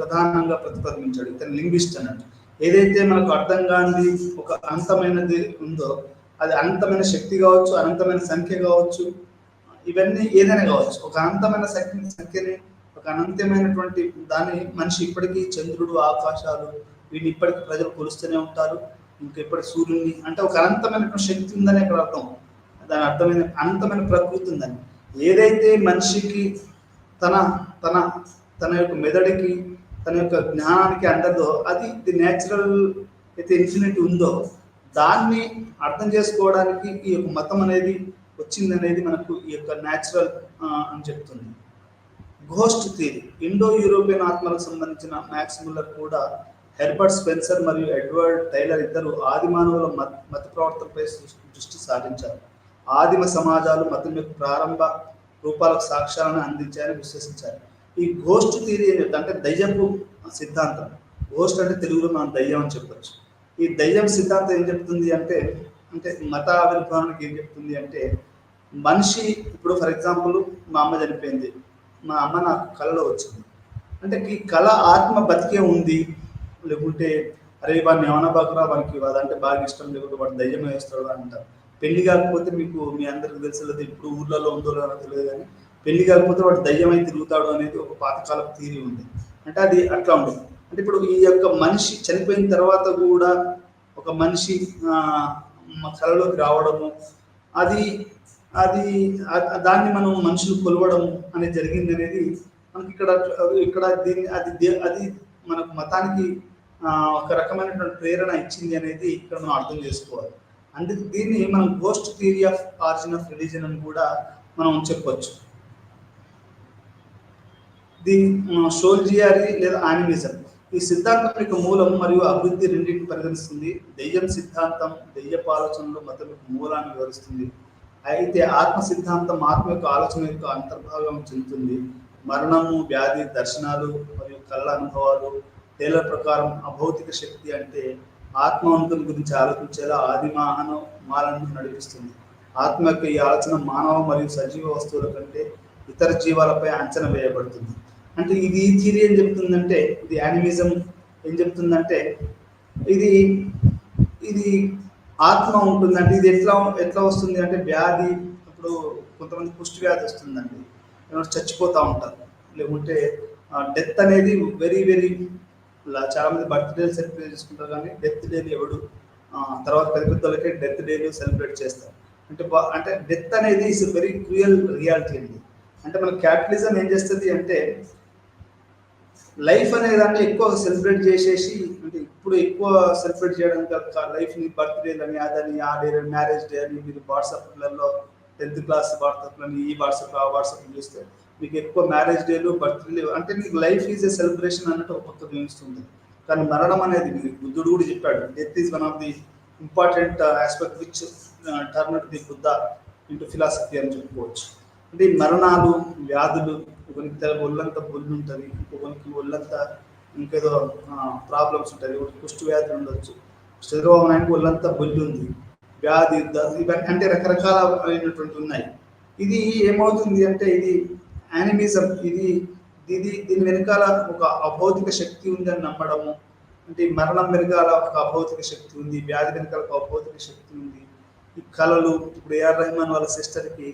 ప్రధానంగా ప్రతిపాదించాడు. ఇతను లింగ్విస్ట్ అన్నట్టు. ఏదైతే మనకు అర్థం కానిది ఒక అనంతమైనది ఉందో, అది అనంతమైన శక్తి కావచ్చు, అనంతమైన సంఖ్య కావచ్చు, ఇవన్నీ ఏదైనా కావచ్చు. ఒక అనంతమైన సంఖ్యని, ఒక అనంతమైనటువంటి దాన్ని మనిషి ఇప్పటికీ చంద్రుడు, ఆకాశాలు వీటిని ఇప్పటికీ ప్రజలు కొలుస్తూనే ఉంటారు. ఇంకా ఇప్పటికి సూర్యుడిని అంటే ఒక అనంతమైనటువంటి శక్తి ఉందనే ఇక్కడ అర్థం. దాని అర్థమైన అనంతమైన ప్రకృతి ఉందని. ఏదైతే మనిషికి తన తన తన యొక్క మెదడికి, తన యొక్క జ్ఞానానికి అందదో, అది ది న్యాచురల్ అయితే ఇన్ఫినిటీ ఉందో, దాన్ని అర్థం చేసుకోవడానికి ఈ యొక్క మతం అనేది వచ్చింది అనేది మనకు ఈ యొక్క న్యాచురల్ అని చెప్తుంది. ఘోస్ట్ థియరీ, ఇండో యూరోపియన్ ఆత్మలకు సంబంధించిన మ్యాక్స్ మిల్లర్ కూడా హెర్బర్ట్ స్పెన్సర్ మరియు ఎడ్వర్డ్ టైలర్ ఇద్దరు ఆది మానవుల మత ప్రవర్తనపై దృష్టి సారించారు. ఆదిమ సమాజాలు మతం యొక్క ప్రారంభ రూపాలకు సాక్ష్యాలను అందించాయని విశ్వసించారు. ఈ ఘోస్ట్ థియరీ అంటే దయ్యపు సిద్ధాంతం. ఘోస్ట్ అంటే తెలుగులో మనం దయ్యం అని చెప్పచ్చు. ఈ దయ్యం సిద్ధాంతం ఏం చెప్తుంది అంటే మత ఆవిర్భావానికి ఏం చెప్తుంది అంటే, మనిషి ఇప్పుడు ఫర్ ఎగ్జాంపుల్ మా అమ్మ చనిపోయింది, మా అమ్మ నాకు కళలో వచ్చింది అంటే ఈ కళ ఆత్మ బతికే ఉంది, లేకుంటే అరే వాడిని ఏమన్నా బాగురా, వానికి అదంటే బాగా ఇష్టం, లేకుంటే వాడు దయ్యం వేస్తాడు అంటారు. పెళ్లి కాకపోతే మీకు మీ అందరికి తెలిసేది, ఇప్పుడు ఊర్లలో ఉందో తెలియదు కానీ, పెళ్లి కాకపోతే వాడు దయ్యమై తిరుగుతాడు అనేది ఒక పాతకాలపు థియరీ ఉంది. అంటే అది అట్లా ఉండదు. అంటే ఇప్పుడు ఈ యొక్క మనిషి చనిపోయిన తర్వాత కూడా ఒక మనిషి కళలోకి రావడము, అది అది దాన్ని మనం మనుషులు కొలవడం అనేది జరిగింది అనేది మనకి ఇక్కడ అది మనకు మతానికి ఒక రకమైనటువంటి ప్రేరణ ఇచ్చింది అనేది ఇక్కడ మనం అర్థం చేసుకోవాలి. అందుకే దీన్ని మనం ghost theory of origin of religion అని కూడా మనం చెప్పొచ్చు. సోల్జియారీ లేదా యానిమిజం ఈ సిద్ధాంతం యొక్క మూలం మరియు అభివృద్ధి రెండింటిని పరిగణిస్తుంది. దెయ్యం సిద్ధాంతం దెయ్యపు ఆలోచనలు మతం యొక్క మూలాన్ని వివరిస్తుంది. అయితే ఆత్మ సిద్ధాంతం ఆత్మ యొక్క ఆలోచన యొక్క అంతర్భాగం చెందుతుంది. మరణము, వ్యాధి, దర్శనాలు మరియు కళ్ళ అనుభవాలు. టేలర్ ప్రకారం అభౌతిక శక్తి అంటే ఆత్మ అనుభవం గురించి ఆలోచించేలా ఆది మానవాలను నడిపిస్తుంది. ఆత్మ యొక్క ఈ ఆలోచన మానవ మరియు సజీవ వస్తువుల కంటే ఇతర జీవాలపై అంచనా వేయబడుతుంది. అంటే ఇది ఈ థియరీ ఏం చెప్తుందంటే, ఇది యానిమిజం ఏం చెప్తుందంటే, ఇది ఆత్మ ఉంటుందంటే ఇది ఎట్లా వస్తుంది అంటే వ్యాధి, ఇప్పుడు కొంతమంది పుష్టి వ్యాధి వస్తుందండి, చచ్చిపోతూ ఉంటారు. లేకుంటే డెత్ అనేది వెరీ వెరీ చాలా మంది బర్త్డే సెలబ్రేట్ చేసుకుంటారు, కానీ డెత్ డేని ఎవడు తర్వాత పెద్ద పెద్దలకే డెత్ డేని సెలబ్రేట్ చేస్తారు. అంటే డెత్ అనేది ఇస్ వెరీ క్రూయల్ రియాలిటీ అండి. అంటే మన క్యాపిటలిజం ఏం చేస్తుంది అంటే లైఫ్ అనే దాన్ని ఎక్కువ సెలబ్రేట్ చేసేసి, అంటే ఇప్పుడు ఎక్కువ సెలబ్రేట్ చేయడం లైఫ్ని బర్త్డేలు అని అదని ఆ డే మ్యారేజ్ డే అని మీరు వాట్సాప్లలో 10th క్లాస్ వాట్సాప్లని ఈ వాట్సాప్ ఆ వాట్సాప్ చూస్తే మీకు ఎక్కువ మ్యారేజ్ డేలు బర్త్డేలు అంటే మీకు లైఫ్ ఈజ్ ఎ సెలబ్రేషన్ అన్నట్టు ఒక కొత్త తెలుస్తుంది. కానీ మరణం అనేది బుద్ధుడు కూడా చెప్పాడు, death is one of the important aspect which turned the Buddha into philosophy అని చెప్పుకోవచ్చు. అంటే మరణాలు, వ్యాధులు, ఒకరికి ఒళ్ళంతా బొల్లు ఉంటుంది, ఇంకొకరికి ఒళ్ళంతా ఇంకేదో ప్రాబ్లమ్స్ ఉంటుంది, కుష్టి వ్యాధులు ఉండొచ్చు, శరీరానికి ఒళ్ళంతా బొల్లు ఉంది, వ్యాధి, ఇవన్నీ అంటే రకరకాలైనటువంటి ఉన్నాయి. ఇది ఏమవుతుంది అంటే ఇది యానిమిజం, దీని వెనకాల ఒక అభౌతిక శక్తి ఉంది అని నమ్మడము. అంటే ఈ మరణం వెనకాల ఒక అభౌతిక శక్తి ఉంది, వ్యాధి వెనకాల ఒక అభౌతిక శక్తి ఉంది. ఈ కళలు, ఇప్పుడు ఏఆర్ రెహమాన్ వాళ్ళ సిస్టర్కి,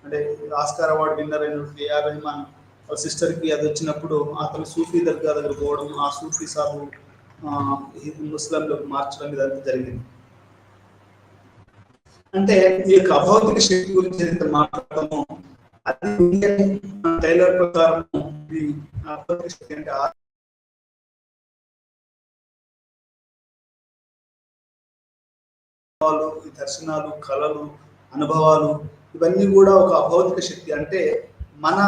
అంటే ఆస్కార్ అవార్డు విన్నర్ అయినటువంటి ఏఆర్ రెహమాన్ వాళ్ళ సిస్టర్కి అది వచ్చినప్పుడు అతను సూఫీ దర్గా దగ్గర పోవడం, ఆ సూఫీ సాబు ముస్లింలకు మార్చడం ఇదంతా జరిగింది. అంటే ఈ యొక్క అభౌతిక శక్తి గురించి ఎంత మాట్లాడతామో అది టైలర్ ప్రకారం ఈ అభౌతిక శక్తి అంటే ఈ దర్శనాలు, కళలు, అనుభవాలు ఇవన్నీ కూడా ఒక అభౌతిక శక్తి. అంటే మన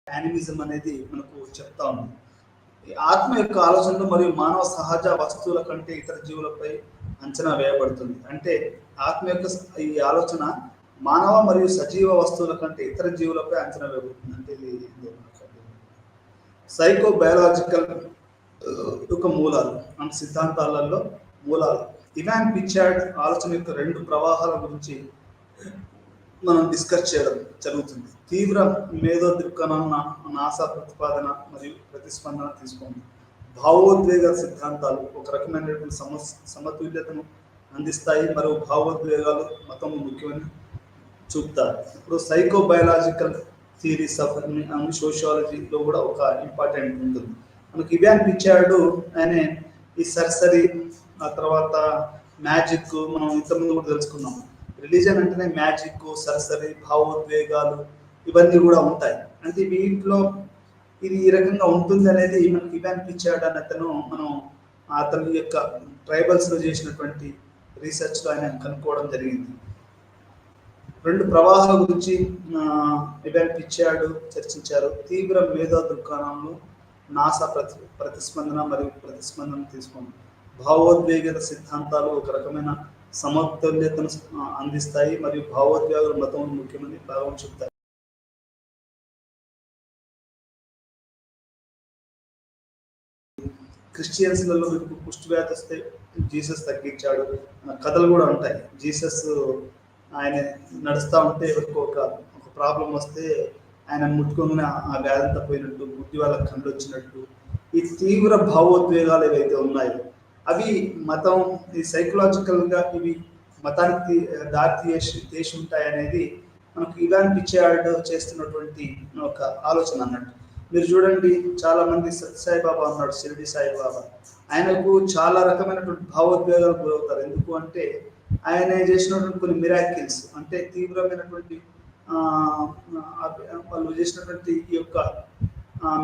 యానిమిజం అనేది మనకు చెప్తా ఉంది. ఆత్మ యొక్క ఆలోచనలు మరియు మానవ సహజ వస్తువుల కంటే ఇతర జీవులపై అంచనా వేయబడుతుంది. అంటే ఆత్మ యొక్క ఈ ఆలోచన మానవ మరియు సజీవ వస్తువుల కంటే ఇతర జీవులపై అంచనా వేయబడుతుంది. అంటే సైకో బయాలజికల్ యొక్క మూలాలు అంటే సిద్ధాంతాలలో మూలాలు. ఇవాన్ పిచార్డ్ ఆలోచన యొక్క 2 ప్రవాహాల గురించి మనం డిస్కస్ చేయడం జరుగుతుంది. తీవ్ర మేధో దృక్కోణం, నాసా ప్రతిపాదన మరియు ప్రతిస్పందన తీసుకోండి. భావోద్వేగ సిద్ధాంతాలు ఒక రకమైనటువంటి సమతుల్యతను అందిస్తాయి మరియు భావోద్వేగాలు మతం ముఖ్యమని చూపుతారు. ఇప్పుడు సైకో బయాలజికల్ థియరీస్ ఆఫ్ సోషియాలజీలో కూడా ఒక ఇంపార్టెంట్ ఉంటుంది. మనకి ఇవాన్ పిచార్డ్ ఆయన ఈ సర్సరీ, ఆ తర్వాత మ్యాజిక్, మనం ఇంతకుముందు కూడా తెలుసుకున్నాం. రిలీజన్ అంటేనే మ్యాజిక్, సర్సరీ, భావోద్వేగాలు ఇవన్నీ కూడా ఉంటాయి. అంటే వీటిలో ఇది ఈ రకంగా ఉంటుంది అనేది మనకి ఇవాన్ పిచార్డ్ అని మనం అతని యొక్క ట్రైబల్స్లో చేసినటువంటి రీసెర్చ్లో ఆయన కనుక్కోవడం జరిగింది. 2 ప్రవాహాల గురించి ఇవాన్ పిచార్డ్ చర్చించారు. తీవ్ర మేధో దృక్కోణంలో నాసా ప్రతిస్పందన మరియు ప్రతిస్పందన తీసుకోండి. భావోద్వేగ సిద్ధాంతాలు ఒక రకమైన సమతుల్యతను అందిస్తాయి మరియు భావోద్వేగాలు మతం ముఖ్యమని భావం చెప్తాయి. క్రిస్టియన్స్లలో కుష్టి వ్యాధి వస్తే జీసస్ తగ్గించాడు కథలు కూడా ఉంటాయి. జీసస్ ఆయన నడుస్తూ ఉంటే ఎవరికి ఒక ప్రాబ్లం వస్తే ఆయన ముట్టుకొని ఆ వ్యాధంతా పోయినట్టు, బుద్ధి వాళ్ళ కళ్ళు వచ్చినట్టు. ఈ తీవ్ర భావోద్వేగాలు ఏవైతే ఉన్నాయో అవి మతం, ఈ సైకలాజికల్గా ఇవి మతానికి దారి తీసి ఉంటాయి అనేది మనకు ఇవాన్ పిచార్డ్ చేస్తున్నటువంటి ఒక ఆలోచన అన్నట్టు. మీరు చూడండి, చాలా మంది సత్యసాయిబాబా ఉన్నాడు, షిరిడి సాయిబాబా, ఆయనకు చాలా రకమైనటువంటి భావోద్వేగాలు గురవుతారు. ఎందుకు అంటే ఆయన చేసినటువంటి కొన్ని మిరాకిల్స్, అంటే తీవ్రమైనటువంటి వాళ్ళు చేసినటువంటి ఈ యొక్క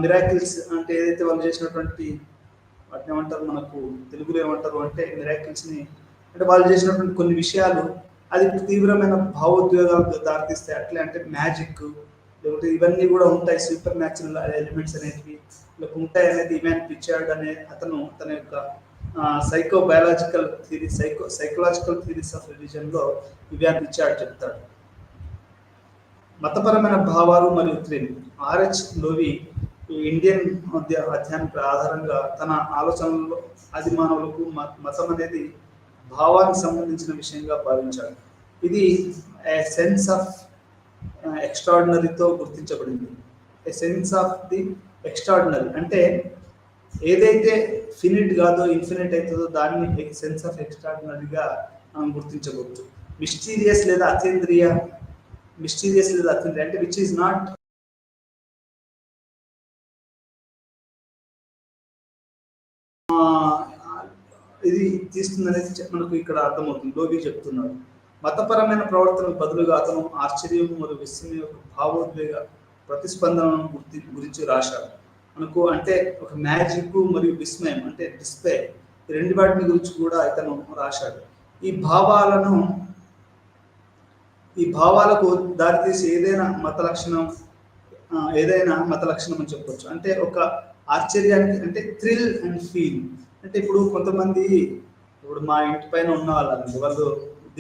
మిరాకిల్స్, అంటే ఏదైతే వాళ్ళు చేసినటువంటి వాటిని ఏమంటారు, మనకు తెలుగులో ఏమంటారు అంటే మిరాకిల్స్ని, అంటే వాళ్ళు చేసినటువంటి కొన్ని విషయాలు అది తీవ్రమైన భావోద్వేగాలకు దారితీస్తాయి. అట్లే అంటే మ్యాజిక్, లేకపోతే ఇవన్నీ కూడా ఉంటాయి, సూపర్ న్యాచురల్ ఎలిమెంట్స్ అనేవి ఇలా ఉంటాయి అనేది ఇవాన్ పిచార్డ్ అనే అతను తన యొక్క psycho biological theory, psychological theories of రిలీజన్లో ఇవాన్ పిచార్డ్ చెప్తాడు. మతపరమైన భావాలు మరియు థ్రిల్. ఆర్హెచ్ లోవి ఇండియన్ అధ్యయనం ఆధారంగా తన ఆలోచనల్లో ఆది మానవులకు మతం అనేది భావానికి సంబంధించిన విషయంగా భావించాడు. ఇది సెన్స్ ఆఫ్ ఎక్స్ట్రాడినరీతో గుర్తించబడింది. A sense of the extraordinary అంటే ఏదైతే ఫినిట్ కాదో ఇన్ఫినిట్ అవుతుందో దాన్ని సెన్స్ ఆఫ్ ఎక్స్ట్రాడినరీగా మనం గుర్తించవచ్చు. మిస్టీరియస్ లేదా అతీంద్రియ, మిస్టీరియస్ లేదా అతీంద్రియ అంటే విచ్ ఈస్ నాట్ ఇది తీస్తుందనేది మనకు ఇక్కడ అర్థమవుతుంది. లోబి చెప్తున్నాడు. మతపరమైన ప్రవర్తనకు బదులుగా అతను ఆశ్చర్యం మరియు విస్మయం యొక్క భావోద్వేగ ప్రతిస్పందనను గురించి రాశాడు. మనకు అంటే ఒక మ్యాజిక్ మరియు విస్మయం అంటే డిస్ప్లే, ఈ రెండు వాటిని గురించి కూడా ఇతను రాశాడు. ఈ భావాలకు దారితీసి ఏదైనా మత లక్షణం అని చెప్పవచ్చు. అంటే ఒక ఆశ్చర్యానికి అంటే థ్రిల్ అండ్ ఫీల్. అంటే ఇప్పుడు కొంతమంది, ఇప్పుడు మా ఇంటి పైన ఉన్న వాళ్ళు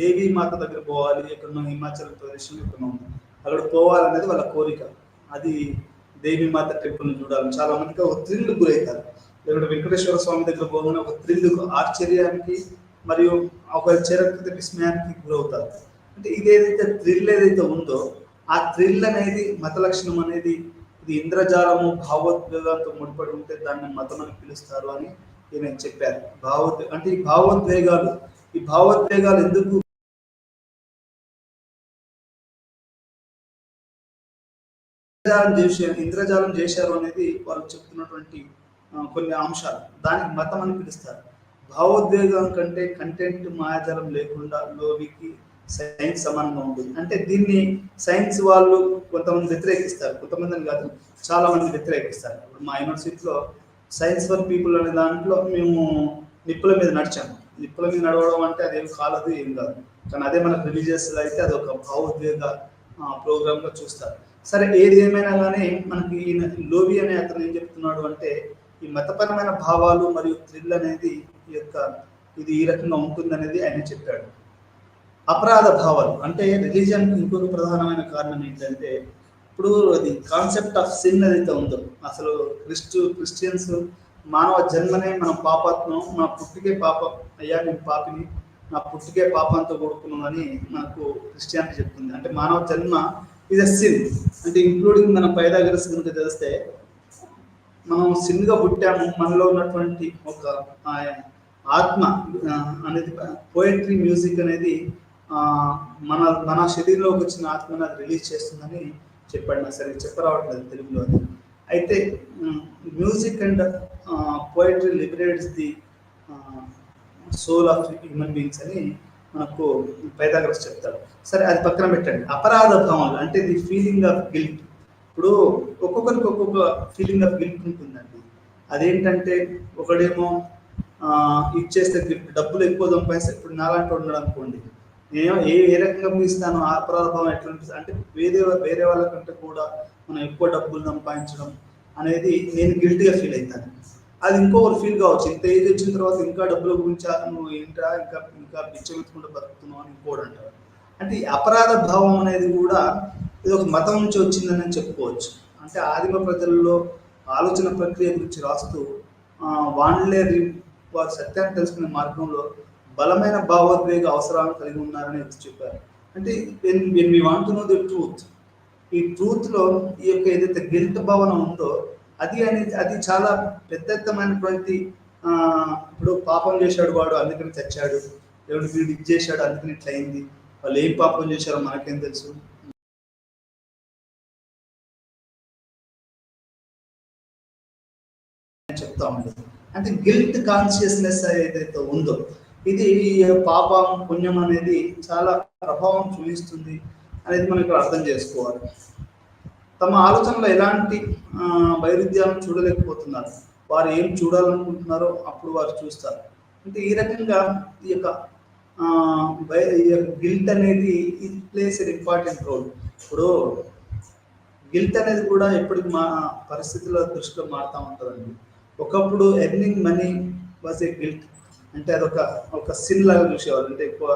దేవీ మాత దగ్గర పోవాలి, ఎక్కడున్న హిమాచల్ ప్రదేశ్లో ఎక్కడ ఉంది అక్కడ పోవాలనేది వాళ్ళ కోరిక. అది దేవీ మాత టెంపుల్ని చూడాలని చాలా మందికి ఒక థ్రిల్ గురవుతారు. లేకుంటే వెంకటేశ్వర స్వామి దగ్గర పోగానే ఒక థ్రిల్, ఆశ్చర్యానికి మరియు ఒక చరిత్ర విస్మయానికి గురవుతారు. అంటే ఇదేదైతే థ్రిల్ ఏదైతే ఉందో ఆ థ్రిల్ అనేది మత లక్షణం అనేది ఇది ఇంద్రజాలము భావోద్వేగాలతో ముడిపడి ఉంటే దాన్ని మతం అని పిలుస్తారు అని ఈయన చెప్పారు. అంటే ఈ భావోద్వేగాలు ఎందుకు ఇంద్రజాలం చేశారు అనేది వాళ్ళు చెప్తున్నటువంటి కొన్ని అంశాలు. దానికి మతం అని పిలుస్తారు. భావోద్వేగం కంటే కంటెంట్ మాయాజాలం లేకుండా లోబికి సైన్స్ సమానంగా ఉంటుంది. అంటే దీన్ని సైన్స్ వాళ్ళు కొంతమంది వ్యతిరేకిస్తారు, కొంతమంది అని కాదు చాలా మంది వ్యతిరేకిస్తారు. ఇప్పుడు మా యూనివర్సిటీలో సైన్స్ ఫర్ పీపుల్ అనే దాంట్లో మేము నిప్పుల మీద నడిచాము. నిప్పుల మీద నడవడం అంటే అదేం కాలదు, ఏం కాదు. కానీ అదే మనకు రిలీజియస్ అయితే అది ఒక భావోద్వేగ ప్రోగ్రామ్గా చూస్తారు. సరే, ఏది ఏమైనా కానీ మనకి లోబి అనే అతను ఏం చెప్తున్నాడు అంటే ఈ మతపరమైన భావాలు మరియు థ్రిల్ అనేది ఇది ఈ రకంగా ఉంటుంది అనేది ఆయన చెప్పాడు. అపరాధ భావాలు అంటే రిలీజియన్ ఇంకొక ప్రధానమైన కారణం ఏంటంటే ఇప్పుడు అది కాన్సెప్ట్ ఆఫ్ సిన్ ఏదైతే ఉందో, అసలు క్రిస్టియన్స్ మానవ జన్మనే మనం పాపాత్మం, మన పుట్టికే పాపం, అయ్యా నేను పాపిని, నా పుట్టికే పాపంతో కూడుకున్నాను అని మనకు క్రిస్టియానిటీ చెప్తుంది. అంటే మానవ జన్మ ఇది సిన్, అంటే ఇంక్లూడింగ్ మన పైథాగరస్ కనుక తెలిస్తే మనం సిన్గా పుట్టాము. మనలో ఉన్నటువంటి ఒక ఆత్మ అనేది పోయట్రీ మ్యూజిక్ అనేది మన శరీరంలోకి వచ్చిన ఆత్మని అది రిలీజ్ చేస్తుందని చెప్పాడు. నాకు సరిగ్గా చెప్పరావట్లేదు తెలుగులో. అయితే music and poetry liberates the soul of human beings అని మనకు పైథాగరస్ చెప్తాడు. సరే, అది పక్కన పెట్టండి. అపరాధ భావాలు అంటే ది ఫీలింగ్ ఆఫ్ గిల్ట్. ఇప్పుడు ఒక్కొక్కరికి ఒక్కొక్క ఫీలింగ్ ఆఫ్ గిల్ట్ ఉంటుందండి. అదేంటంటే ఒకడేమో ఇచ్చేస్తే గిల్ట్, డబ్బులు ఎక్కువ సంపాదిస్తే, ఇప్పుడు నాలాంటి ఉన్నాడు అనుకోండి, నేను ఏ రకంగా ఇస్తాను, ఆ అపరాధ భావం ఎట్లా అనిపిస్తుంది అంటే వేరే వాళ్ళకంటే కూడా మనం ఎక్కువ డబ్బులు సంపాదించడం అనేది నేను గిల్ట్గా ఫీల్ అవుతాను. అది ఇంకొకరు ఫీల్ కావచ్చు, ఇంత ఏజ్ వచ్చిన తర్వాత ఇంకా డబ్బుల గురించి నువ్వు ఏంటా ఇంకా బిచ్చమెత్తుకుంటూ బతుకుతున్నావు అని ఇంకోటి అంటారు. అంటే ఈ అపరాధ భావం అనేది కూడా ఇది ఒక మతం నుంచి వచ్చిందని చెప్పుకోవచ్చు. అంటే ఆదిమ ప్రజల్లో ఆలోచన ప్రక్రియ గురించి రాస్తూ వారి సత్యాన్ని తెలుసుకునే మార్గంలో బలమైన భావోద్వేగ అవసరాలను కలిగి ఉన్నారని చెప్పారు. అంటే when we want to know the truth, ఈ ట్రూత్లో ఈ యొక్క ఏదైతే గిల్ట్ భావన ఉందో అది చాలా పెద్దమైనటువంటి ఇప్పుడు పాపం చేశాడు వాడు అందుకని చచ్చాడు, ఎవడు వీడు ఇది చేశాడు అందుకని ఇట్లా అయింది, వాళ్ళు ఏం పాపం చేశారో మనకేం తెలుసు చెప్తా ఉండదు. అంటే గిల్ట్ కాన్షియస్నెస్ ఏదైతే ఉందో ఇది పాపం పుణ్యం అనేది చాలా ప్రభావం చూపిస్తుంది అనేది మనం ఇక్కడ అర్థం చేసుకోవాలి. తమ ఆలోచనలో ఎలాంటి వైరుధ్యాలను చూడలేకపోతున్నారు. వారు ఏం చూడాలనుకుంటున్నారో అప్పుడు వారు చూస్తారు. అంటే ఈ రకంగా ఈ యొక్క గిల్ట్ అనేది ఇది ప్లేస్ ఎన్ ఇంపార్టెంట్ రోల్. ఇప్పుడు గిల్ట్ అనేది కూడా ఎప్పటికి మా పరిస్థితుల దృష్టిలో మారుతూ ఉంటుందండి. ఒకప్పుడు earning money was a guilt, అంటే అదొక సిన్ లాగా చూసేవాళ్ళు. అంటే ఎక్కువ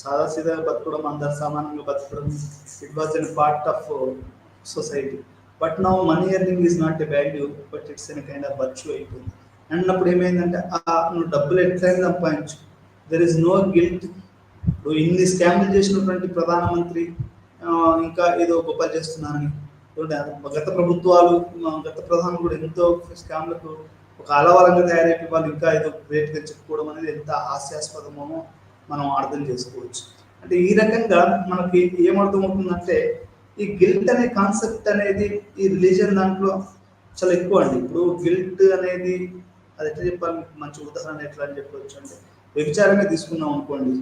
సాదాసీదాగా బతకడం, అందరు సమానంగా బతకడం, it was an part of society. But now money earning is not a value, but it's an kind of virtue అయిపోయింది. అన్నప్పుడు ఏమైందంటే నువ్వు డబ్బులు ఎట్లయినా సంపాదించు, దెర్ ఇస్ నో గిల్ట్. ఇప్పుడు ఇన్ని స్కామ్లు చేసినటువంటి ప్రధానమంత్రి ఇంకా ఏదో గొప్పలు చేస్తున్నారని, గత ప్రభుత్వాలు గత ప్రధానులు కూడా ఎంతో స్కామ్లకు ఒక అలవలంగా తయారైపోయి వాళ్ళు ఇంకా ఏదో గ్రేట్గా చెప్పుకోవడం అనేది ఎంత హాస్యాస్పదమో మనం అర్థం చేసుకోవచ్చు. అంటే ఈ రకంగా మనకి ఏమర్థం అవుతుందంటే ఈ గిల్ట్ అనే కాన్సెప్ట్ అనేది ఈ రిలీజియన్ దాంట్లో చాలా ఎక్కువ అండి. ఇప్పుడు గిల్ట్ అనేది అది ఎట్లా చెప్పాలి, మంచి ఉదాహరణ ఎట్లా అని చెప్పవచ్చు అంటే వ్యభిచారమే తీసుకున్నాం అనుకోండి.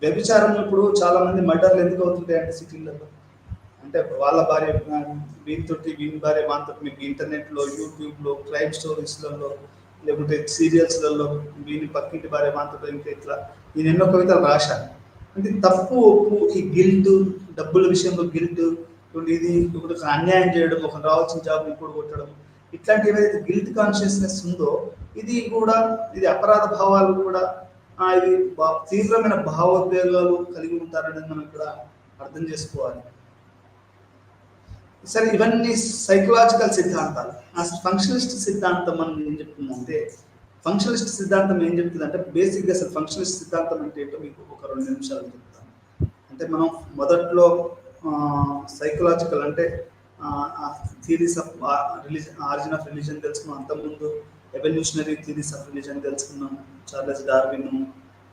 వ్యభిచారం ఇప్పుడు చాలా మంది మర్డర్లు ఎందుకు అవుతుంటాయి అంటే సిటీలలో, అంటే వాళ్ళ భార్య వీనితోటి, వీని భార్య వానితోటి, మీకు ఇంటర్నెట్లో, యూట్యూబ్లో, క్రైమ్ స్టోరీస్లలో, లేకుంటే సీరియల్స్లలో వీని పక్కింటి భార్య వానితోటి, ఇంకా ఇట్లా నేను ఎన్నో కవితలు రాశాను. అంటే తప్పు ఒప్పు, ఈ గిల్ట్, డబ్బుల విషయంలో గిల్ట్, ఇది ఇప్పుడు అన్యాయం చేయడం, ఒక రావాల్సిన జాబ్ ఇంకోటి కొట్టడం, ఇట్లాంటి ఏదైతే గిల్ట్ కాన్షియస్నెస్ ఉందో ఇది కూడా, ఇది అపరాధ భావాలు కూడా, ఇది తీవ్రమైన భావోద్వేగాలు కలిగి ఉంటారనేది మనం ఇక్కడ అర్థం చేసుకోవాలి. సరే, ఇవన్నీ సైకలాజికల్ సిద్ధాంతాలు. అసలు ఫంక్షనలిస్ట్ సిద్ధాంతం మనం ఏం చెప్తుందంటే, ఫంక్షనలిస్ట్ సిద్ధాంతం ఏం చెప్తుందంటే బేసిక్గా అసలు ఫంక్షనలిస్ట్ సిద్ధాంతం అంటే ఏంటో మీకు ఒక 2 నిమిషాలు చెప్తాను. అంటే మనం మొదట్లో సైకలాజికల్ అంటే theories of religion, origin of religion తెలుసుకున్నాం. అంతకుముందు ఎవల్యూషనరీ థియరీస్ ఆఫ్ రిలీజన్ తెలుసుకున్నాం, చార్లెస్ డార్విన్,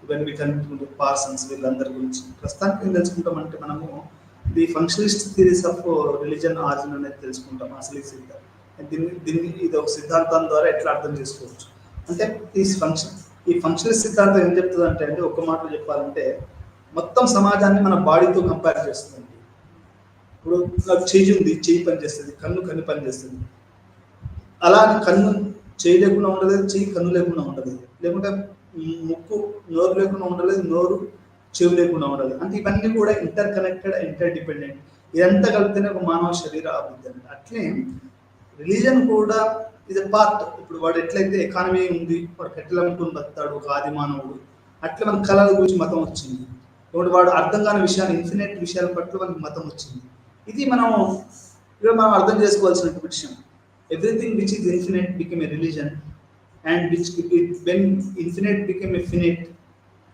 ఇవన్నీ వీటన్నిటి పార్సన్స్, వీళ్ళందరి గురించి. ప్రస్తుతానికి ఏం తెలుసుకుంటామంటే మనము the functionalist theories of religion origin అనేది తెలుసుకుంటాం. అసలు ఈ సిద్ధాంతం దీన్ని ఇది ఒక సిద్ధాంతం ద్వారా ఎట్లా అర్థం చేసుకోవచ్చు అంటే, ఈ ఫంక్షనలిస్ట్ సిద్ధాంతం ఏం చెప్తుంది అంటే ఒక మాటలో చెప్పాలంటే మొత్తం సమాజాన్ని మన బాడీతో కంపేర్ చేస్తుంది. ఇప్పుడు నాకు చెయ్యి ఉంది, చెయ్యి పని చేస్తుంది, కన్ను పని చేస్తుంది. అలా కన్ను చెయ్యి లేకుండా ఉండలేదు, చెయ్యి కన్ను లేకుండా ఉండలేదు, లేకుంటే ముక్కు నోరు లేకుండా ఉండలేదు, నోరు చెవి లేకుండా ఉండదు. అంటే ఇవన్నీ కూడా ఇంటర్ కనెక్టెడ్, ఇంటర్ డిపెండెంట్. ఇదంతా కలిపితేనే ఒక మానవ శరీర అభివృద్ధి అంటే. అట్లే రిలీజన్ కూడా ఇది పార్ట్. ఇప్పుడు వాడు ఎట్లయితే ఎకానమీ ఉంది, వాడు కట్టెలు అమ్ముకుని బతాడు ఒక ఆది మానవుడు, అట్లా మన కళల గురించి మతం వచ్చింది. ఇప్పుడు వాడు అర్థం కాని విషయాలు, ఇన్ఫినిట్ విషయాల పట్ల మనకి మతం వచ్చింది. ఇది మనం అర్థం చేసుకోవాల్సిన విషయం. Everything which is infinite become a religion, and which when infinite become a finite,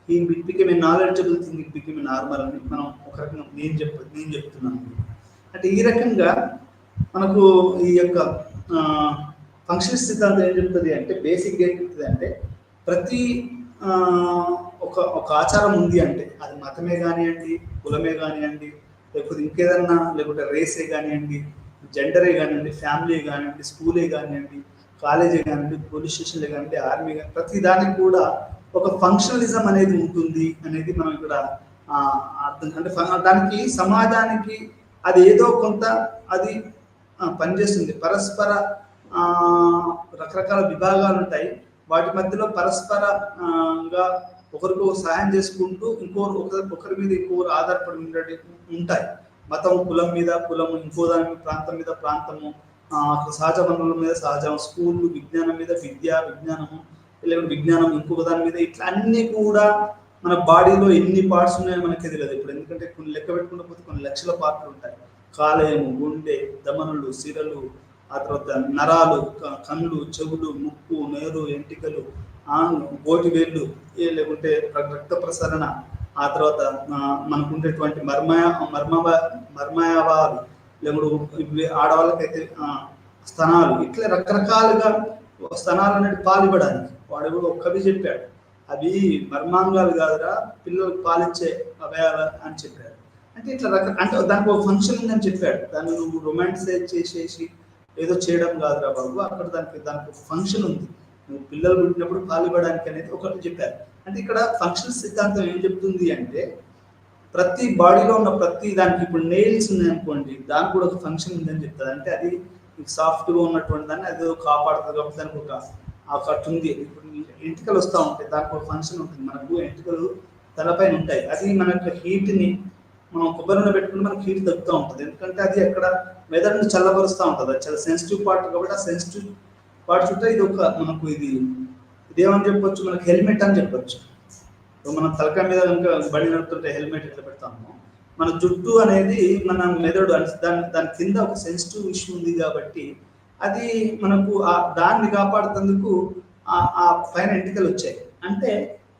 ఈ become a knowledgeable thing, it become a normal అని మనం ఒక రకంగా నేను చెప్తున్నాను. అంటే ఈ రకంగా మనకు ఈ యొక్క ఫంక్షనలిస్ట్ సిద్ధాంతం ఏం చెప్తుంది అంటే, బేసిక్గా ఏం చెప్తుంది అంటే ప్రతి ఒక ఆచారం ఉంది అంటే అది మతమే కానివ్వండి, కులమే కానివ్వండి, లేకపోతే ఇంకేదన్నా, లేకుంటే రేసే కానివ్వండి, జెండరే కానివ్వండి, ఫ్యామిలీ కానివ్వండి, స్కూలే కానివ్వండి, కాలేజీ కానివ్వండి, పోలీస్ స్టేషన్లే కానివ్వండి, ఆర్మీ కానీ, ప్రతి దానికి కూడా ఒక ఫంక్షనలిజం అనేది ఉంటుంది అనేది మనం ఇక్కడ అర్థం. అంటే దానికి సమాజానికి అది ఏదో కొంత అది పనిచేస్తుంది. పరస్పర రకరకాల విభాగాలు ఉంటాయి, వాటి మధ్యలో పరస్పరంగా ఒకరికి సహాయం చేసుకుంటూ ఒకరి మీద ఇంకొకరు ఆధారపడి ఉంటాయి. మతం కులం మీద కులము, ఇంకో దాని మీద ప్రాంతం మీద ప్రాంతము, సహజ వనరుల మీద సహజం, స్కూళ్ళు విజ్ఞానం మీద విజ్ఞానము, లేకపోతే విజ్ఞానం ఇంకొక దాని మీద, ఇట్లా అన్నీ కూడా మన బాడీలో ఎన్ని పార్ట్స్ ఉన్నాయో మనకి తెలియదు ఇప్పుడు. ఎందుకంటే కొన్ని లెక్క పెట్టుకుంటూ పోతే కొన్ని లక్షల పార్ట్లు ఉంటాయి. కాలేయము, గుండె, దమనులు, సిరలు, ఆ తర్వాత నరాలు, కళ్ళు, చెవులు, ముక్కు, నేరు, ఎంటికలు, గోటి వేళ్ళు, లేకుంటే రక్త ప్రసరణ, ఆ తర్వాత మనకు ఉండేటువంటి మర్మయావాలు, లేకుంటే ఆడవాళ్ళకైతే స్తనాలు, ఇట్లా రకరకాలుగా స్తనాలు అనేది పాలివ్వడానికి వాడు కూడా ఒక కవి చెప్పాడు, అవి మర్మాంగాలు కాదురా, పిల్లలకు పాలిచ్చే అవయాలు అని చెప్పాడు. అంటే ఇట్లా అంటే దానికి ఒక ఫంక్షన్ ఉందని చెప్పాడు. దాన్ని నువ్వు రొమాంటిసైజ్ చేసేసి ఏదో చేయడం కాదురా బాబు, అక్కడ దానికి ఒక ఫంక్షన్ ఉంది, నువ్వు పిల్లలు పుట్టినప్పుడు పాలివ్వడానికి అనేది ఒకటి చెప్పారు. అంటే ఇక్కడ ఫంక్షన్ సిద్ధాంతం ఏం చెప్తుంది అంటే, ప్రతి బాడీలో ఉన్న ప్రతి దానికి, ఇప్పుడు నెయిల్స్ ఉన్నాయనుకోండి, దానికి కూడా ఒక ఫంక్షన్ ఉందని చెప్తారు. అంటే అది సాఫ్ట్గా ఉన్నటువంటి దాన్ని అది కాపాడుతుంది కాబట్టి దానికి ఒక కట్టు ఉంది. ఇప్పుడు ఎంటికలు వస్తూ ఉంటాయి, దానికి ఒక ఫంక్షన్ ఉంటుంది. మనకు ఎంటికలు తలపైన ఉంటాయి, అది మనకు హీట్ని, మనం కొబ్బరిని పెట్టుకుంటే మనకు హీట్ తగ్గుతూ ఉంటుంది. ఎందుకంటే అది అక్కడ మెదడుని చల్లబరుస్తూ ఉంటుంది. అది చాలా సెన్సిటివ్ పార్ట్ కాబట్టి ఆ సెన్సిటివ్ పార్ట్ చుట్టూ ఇది ఒక మనకు ఇదేమని చెప్పొచ్చు, మనకు హెల్మెట్ అని చెప్పొచ్చు. మనం తలకాయ మీద కనుక బండి నడుపుతుంటే హెల్మెట్ ఎట్లా పెడతామో, మన జుట్టు అనేది మన మెదడు దాని కింద ఒక సెన్సిటివ్ ఇష్యూ ఉంది కాబట్టి అది మనకు దాన్ని కాపాడుతందుకు ఆ పైన ఎంటికలు వచ్చాయి. అంటే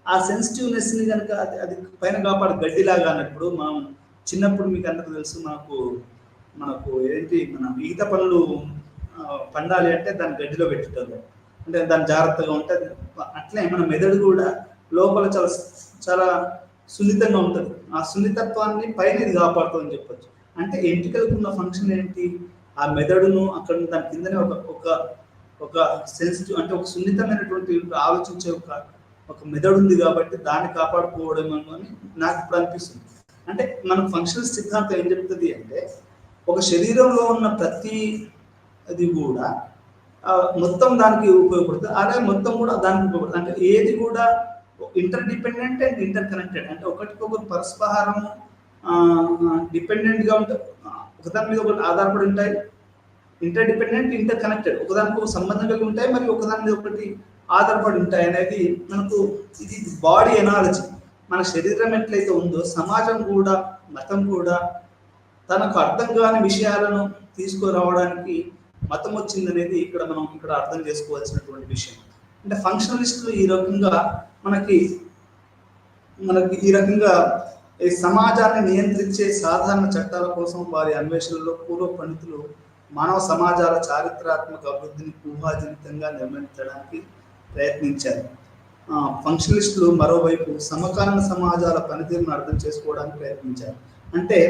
ఆ సెన్సిటివ్నెస్ని కనుక అది పైన కాపాడు గడ్డిలాగా అన్నప్పుడు, మనం చిన్నప్పుడు మీకు అందరికీ తెలుసు, మనకు ఏంటి, మన ఈత పనులు పండాలి అంటే దాన్ని గడ్డిలో పెట్టుతారు. అంటే దాని జాగ్రత్తగా ఉంటుంది. అట్లే మన మెదడు కూడా లోపల చాలా చాలా సున్నితంగా ఉంటుంది. ఆ సున్నితత్వాన్ని పైన ఇది కాపాడుతుందని చెప్పొచ్చు. అంటే ఎంటికలకు ఉన్న ఫంక్షన్ ఏంటి? ఆ మెదడును అక్కడ దాని కిందనే ఒక ఒక ఒక సెన్సిటివ్ అంటే ఒక సున్నితమైనటువంటి ఆలోచించే ఒక మెదడు ఉంది కాబట్టి దాన్ని కాపాడుకోవడం అని నాకు ఇప్పుడు అనిపిస్తుంది. అంటే మన ఫంక్షనల్ సిద్ధాంతం ఏం చెప్తుంది అంటే ఒక శరీరంలో ఉన్న ప్రతి అది కూడా మొత్తం దానికి ఉపయోగపడుతుంది, అలాగే మొత్తం కూడా దానికి ఉపయోగపడుతుంది. అంటే ఏది కూడా inter dependent and inter connected, అంటే ఒకటికొకరు పరస్పరము డిపెండెంట్గా ఉంటాయి, ఒకదాని మీద ఒకటి ఆధారపడి ఉంటాయి. ఇంటర్ డిపెండెంట్, ఇంటర్ కనెక్టెడ్, ఒకదానికి ఒక సంబంధం కలిగి ఉంటాయి, మరియు ఒకదాని మీద ఒకటి ఆధారపడి ఉంటాయి అనేది మనకు ఇది బాడీ ఎనాలజీ. మన శరీరం ఎట్లయితే ఉందో సమాజం కూడా, మతం కూడా తనకు అర్థం కాని విషయాలను తీసుకురావడానికి మతం వచ్చిందనేది మనం ఇక్కడ అర్థం చేసుకోవాల్సినటువంటి విషయం. అంటే ఫంక్షనలిస్టులు ఈ రకంగా మనకి ఈ రకంగా ఈ సమాజాన్ని నియంత్రించే సాధారణ చట్టాల కోసం వారి అన్వేషణలో పూర్వ పండితులు మానవ సమాజాల చారిత్రాత్మక అభివృద్ధిని ఊహాజనితంగా నిర్మించడానికి ప్రయత్నించారు. ఫంక్షనలిస్టులు మరోవైపు సమకాలీన సమాజాల పనితీరును అర్థం చేసుకోవడానికి ప్రయత్నించారు. అంటే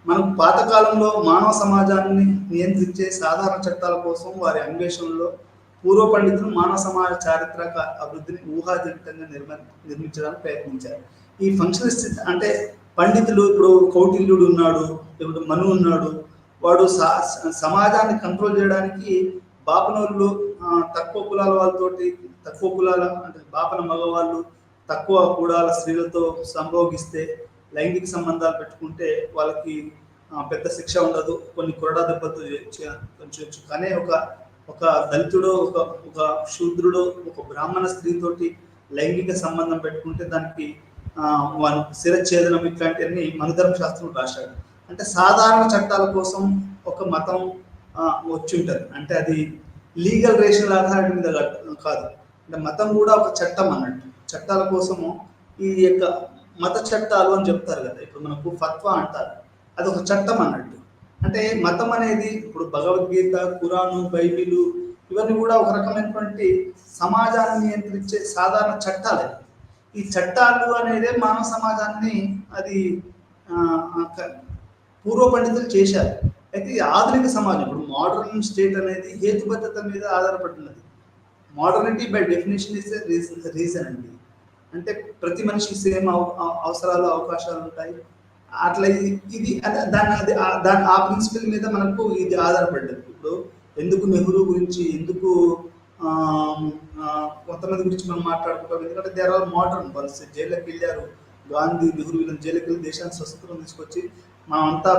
మనకు పాతకాలంలో మానవ సమాజాన్ని నియంత్రించే సాధారణ చట్టాల కోసం వారి అన్వేషణలో పూర్వ పండితులు మానవ సమాజ చారిత్రక అభివృద్ధిని ఊహాజనితంగా నిర్మించడానికి ప్రయత్నించారు. ఈ ఫంక్షనలిస్ట్ అంటే పండితులు, ఇప్పుడు కౌటిల్యుడు ఉన్నాడు, ఇప్పుడు మను ఉన్నాడు, వాడు సమాజాన్ని కంట్రోల్ చేయడానికి బాపనోళ్ళు తక్కువ కులాల వాళ్ళతోటి, తక్కువ కులాల అంటే బాపన మగవాళ్ళు తక్కువ కులాల స్త్రీలతో సంభోగిస్తే, లైంగిక సంబంధాలు పెట్టుకుంటే వాళ్ళకి పెద్ద శిక్ష ఉండదు, కొన్ని కొరడా దెబ్బతో పెంచవచ్చు. కానీ ఒక దళితుడు, ఒక శూద్రుడు, ఒక బ్రాహ్మణ స్త్రీతోటి లైంగిక సంబంధం పెట్టుకుంటే దానికి శిరఛేదనం ఇట్లాంటివన్నీ మనుధర్మ శాస్త్రం రాశాడు. అంటే సాధారణ చట్టాల కోసం ఒక మతం వచ్చి ఉంటుంది. అంటే అది లీగల్ రేషనల్ అథారిటీ మీద కాదు, అంటే మతం కూడా ఒక చట్టం అన్నట్టు. చట్టాల కోసము ఈ యొక్క మత చట్టాలు అని చెప్తారు కదా, ఇప్పుడు మనకు ఫత్వా అంటారు, అది ఒక చట్టం అన్నట్టు. అంటే మతం అనేది ఇప్పుడు భగవద్గీత, ఖురాను, బైబిలు ఇవన్నీ కూడా ఒక రకమైనటువంటి సమాజాన్ని నియంత్రించే సాధారణ చట్టాలే. ఈ చట్టాలు అనేది మానవ సమాజాన్ని అది పూర్వ పండితులు చేశారు. అయితే ఈ ఆధునిక సమాజం, ఇప్పుడు మోడర్న్ స్టేట్ అనేది హేతుబద్ధత మీద ఆధారపడినది. Modernity by definition is reason అండి. అంటే ప్రతి మనిషికి సేమ్ అవసరాలు, అవకాశాలు ఉంటాయి. అట్లా ఇది దాని ఆ ప్రిన్సిపల్ మీద మనకు ఇది ఆధారపడ్డది. ఇప్పుడు ఎందుకు నెహ్రూ గురించి, ఎందుకు కొంతమంది గురించి మనం మాట్లాడుకుంటాం, ఎందుకంటే దే ఆర్ మోడర్న్. వాళ్ళు జైల్లోకి వెళ్ళారు, గాంధీ, నెహ్రూ వీళ్ళని జైలుకి వెళ్ళి దేశానికి స్వతంత్రం తీసుకొచ్చి మనం అంతా